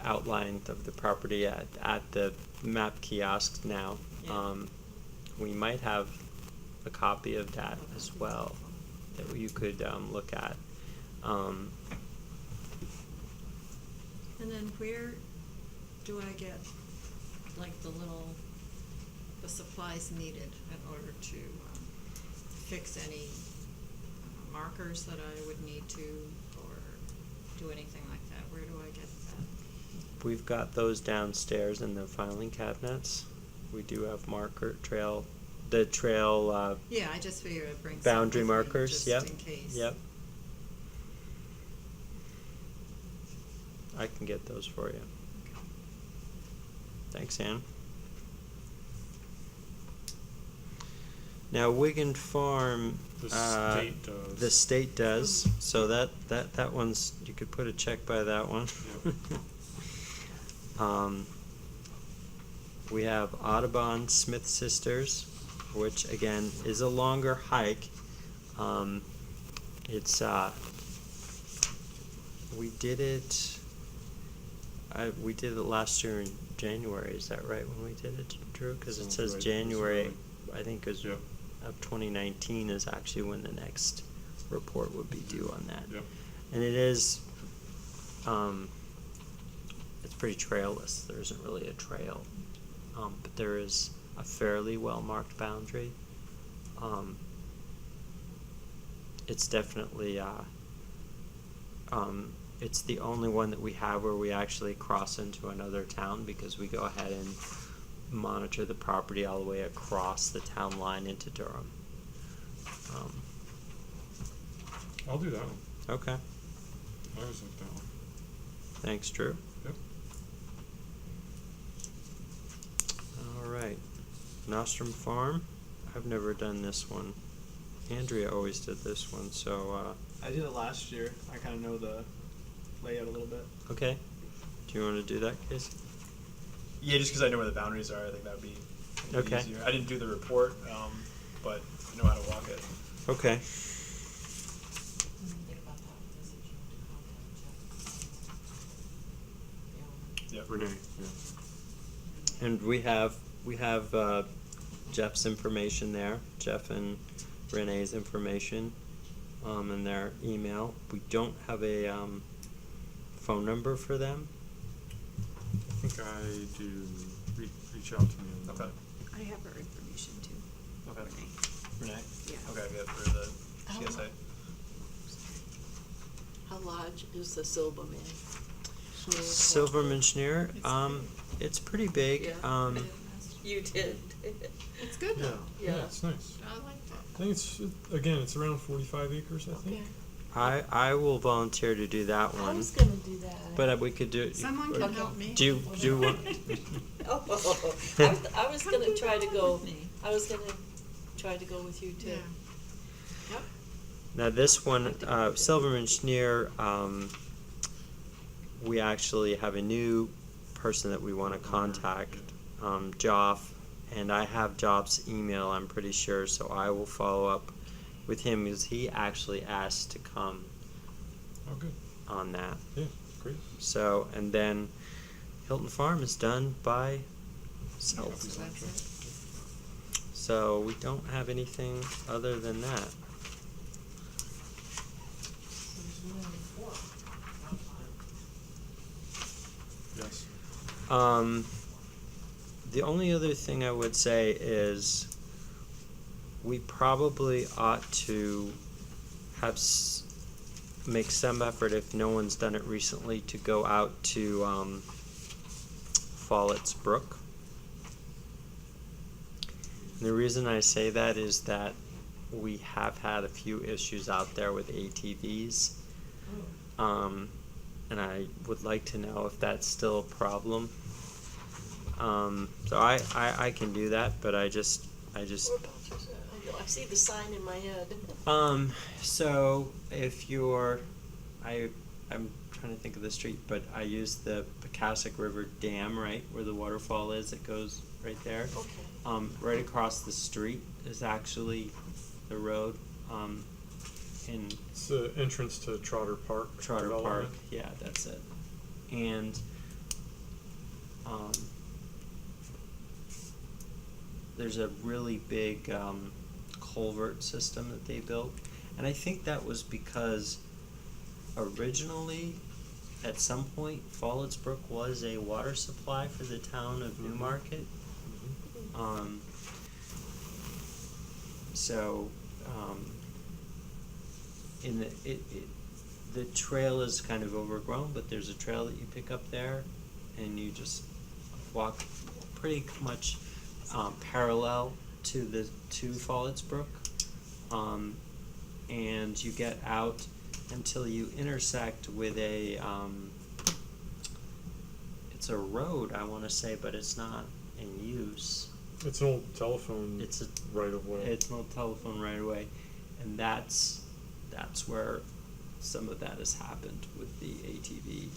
outline of the property at the map kiosk now. Yeah. We might have a copy of that as well that you could look at. And then where do I get, like, the supplies needed in order to fix any markers that I would need to, or do anything like that? Where do I get that? We've got those downstairs in the filing cabinets. We do have the trail Yeah, I just figured I'd bring some boundary with me, markers. just Yep. in case. Yep. I can get those for you. Thanks, Ann. Now, Wigan Farm. The state does. The state does. So that one's, you could put a check by that one. Yep. We have Audubon Smith Sisters, which again is a longer hike. It's we did it. We did it last year in January. Is that right when we did it, Drew? Because it Sounds says right. January. That's I think is Yep. of 2019 is actually when the next report would be due on that. Yep. And it is. It's pretty trailless. There isn't really a trail, but there is a fairly well marked boundary. It's definitely. It's the only one that we have where we actually cross into another town because we go ahead and monitor the property all the way across the town line into Durham. I'll do that one. Okay. I always like that one. Thanks, Drew. Yep. All right. Nostrum Farm. I've never done this one. Andrea always did this one, so I did it last year. I kind of know the layout a little bit. okay. Do you want to do that, Casey? Yeah, just because I know where the boundaries are, I think that would be Okay. easier. I didn't do the report, but I know how to walk it. Okay. Think about that, visit you to contact Jeff. Yep. Renee, yeah. And we have Jeff's information there. Jeff and Renee's information, and their email. We don't have a phone number for them. I think I do. Reach out to me. Okay. I have her information too. Okay. Renee. Renee? Yeah. Okay, yeah, for the CSA. How large is the Silverman? Silverman Schneer. It's pretty big. Yeah. You did. It's good Yeah, though. yeah, Yeah. it's nice. I like that. I think it's around 45 acres. I think. Okay. I will volunteer to do that I one. was gonna do that. But we could do it. Someone can help me. Do you want? Oh, I was Come gonna do try that to go. with me. I was gonna try to go with you too. Yeah. Yep. Now this one, Silverman Schneer, we actually have a new person that we want to contact, Joff, and I have Joff's email, I'm pretty sure, so I will follow up with him because he actually asked to come Oh, good. on that. Yeah, great. So, and then Hilton Farm is done by So self. That's it. So we don't have anything other than that. Yes. The only other thing I would say is we probably ought to have make some effort, if no one's done it recently, to go out to Follett's Brook. And the reason I say that is that we have had a few issues out there with ATVs. And I would like to know if that's still a problem. So I can do that, but I just Whereabouts is that? I see the sign in my head. So if you're, I'm trying to think of the street, but I use the Pecassac River Dam, right, where the waterfall is, it goes right there. Okay. Right across the street is actually the road. in It's the entrance to Trotter Park. Trotter Park. development. Yeah, that's it. And there's a really big culvert system that they built, and I think that was because originally, at some point, Falls Brook was a water supply for the town of Newmarket. So, in the trail is kind of overgrown, but there's a trail that you pick up there, and you just walk pretty much parallel to Falls Brook, and you get out until you intersect with it's a road, I want to say, but it's not in use. It's an old telephone It's a right of way. It's no telephone right away, and that's where some of that has happened with the ATV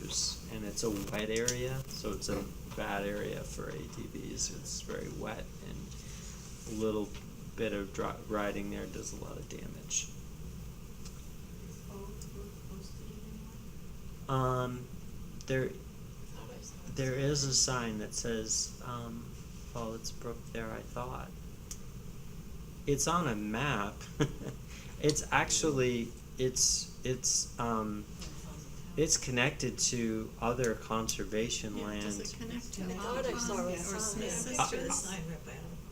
use, and it's a wet area, so it's a bad area for ATVs. It's very wet, and a little bit of riding there does a lot of damage. There there is a sign that says Falls Brook there, I thought. It's on a map. It's actually it's connected to other conservation land. Does it connect to I thought I saw a or sign. Smith's?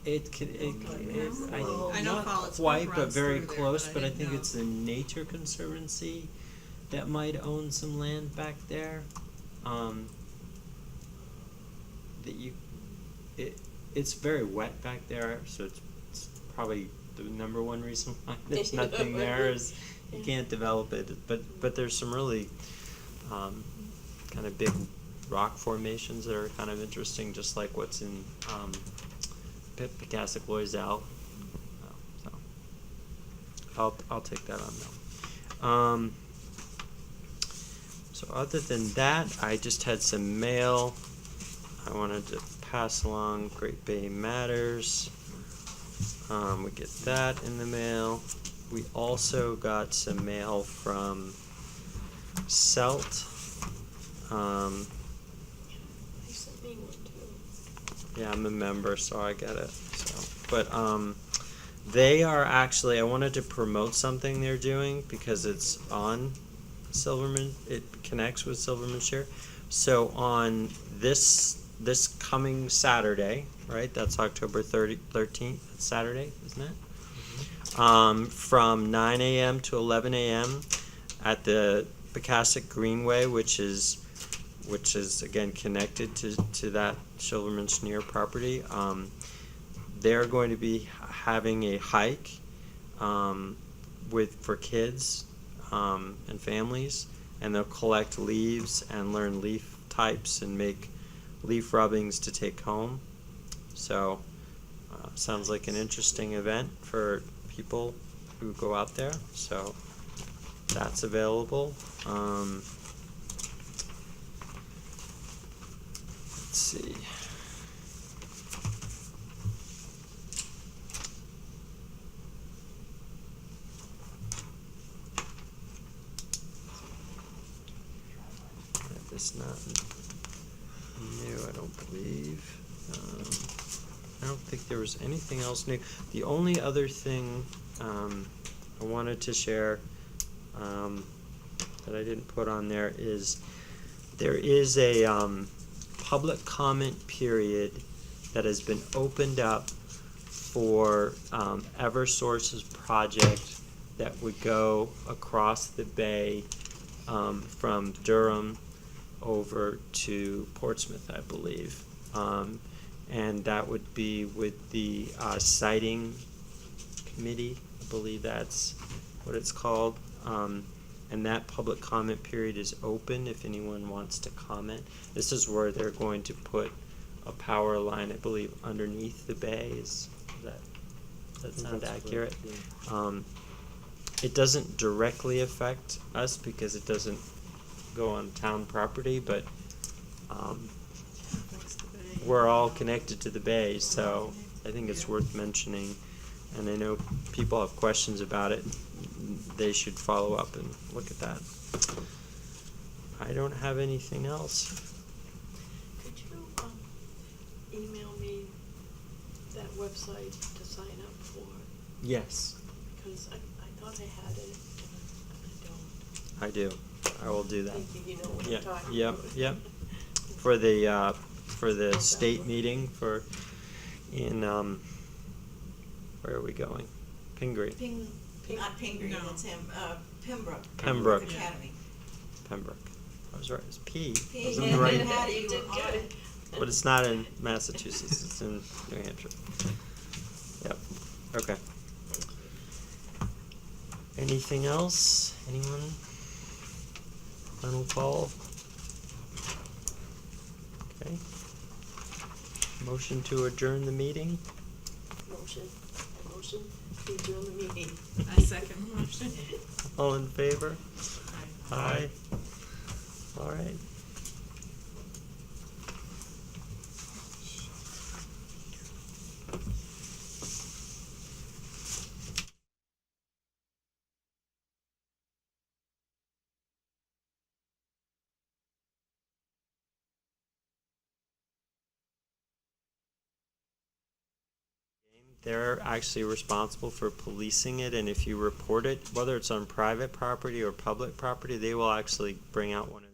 It could, I know not Falls Brook quite, but runs very through there, close, but but I I didn't think know. it's the Nature Conservancy that might own some land back there. It's very wet back there, so it's probably the number one reason why there's nothing there is you can't develop it. But there's some really kind of big rock formations that are kind of interesting, just like what's in Picassac Loisel. So I'll take that on though. So other than that, I just had some mail. I wanted to pass along Great Bay Matters. We get that in the mail. We also got some mail from CELT. They sent me one too. Yeah, I'm a member, so I get it. So, but they are actually. I wanted to promote something they're doing because it's on Silverman. It connects with Silvermanshire. So on this coming Saturday, right? That's October 13th. It's Saturday, isn't it? From 9 a.m. to 11 a.m. at the Picassac Greenway, which is again connected to that Silverman-Schneer property. They're going to be having a hike for kids and families, and they'll collect leaves and learn leaf types and make leaf rubbings to take home. So sounds like an interesting event for people who go out there. So that's available. Let's see. This not new, I don't believe. I don't think there was anything else new. The only other thing I wanted to share that I didn't put on there is a public comment period that has been opened up for Eversource's project that would go across the bay from Durham over to Portsmouth, I believe. And that would be with the siting committee, I believe that's what it's called. And that public comment period is open if anyone wants to comment. This is where they're going to put a power line, I believe, underneath the bay. Does that sound That's accurate? correct, yeah. It doesn't directly affect us because it doesn't go on town property, but we're all connected to the bay, so I think it's worth mentioning. And I know people have questions about it. they should follow up and look at that. I don't have anything else. Could you, email me that website to sign up for? Yes, Because I thought I had it, and I don't. I do. I will do that. Thinking you know what Yeah, I'm talking yep, about. yep. For the state meeting in, where are we going? Pingree, Not Pingree, No. it's Pembroke. Pembroke. Academy. Pembroke. I was right, it's P. I P. was in the right, Patty, You you did were on good. it. but it's not in Massachusetts, it's in New Hampshire. Yep, okay. Anything else? Anyone? Final call? Okay. Motion to adjourn the meeting? Motion to adjourn the meeting. I second the motion. All in favor? Aye. Aye. All right. They're actually responsible for policing it, and if you report it, whether it's on private property or public property, they will actually bring out one of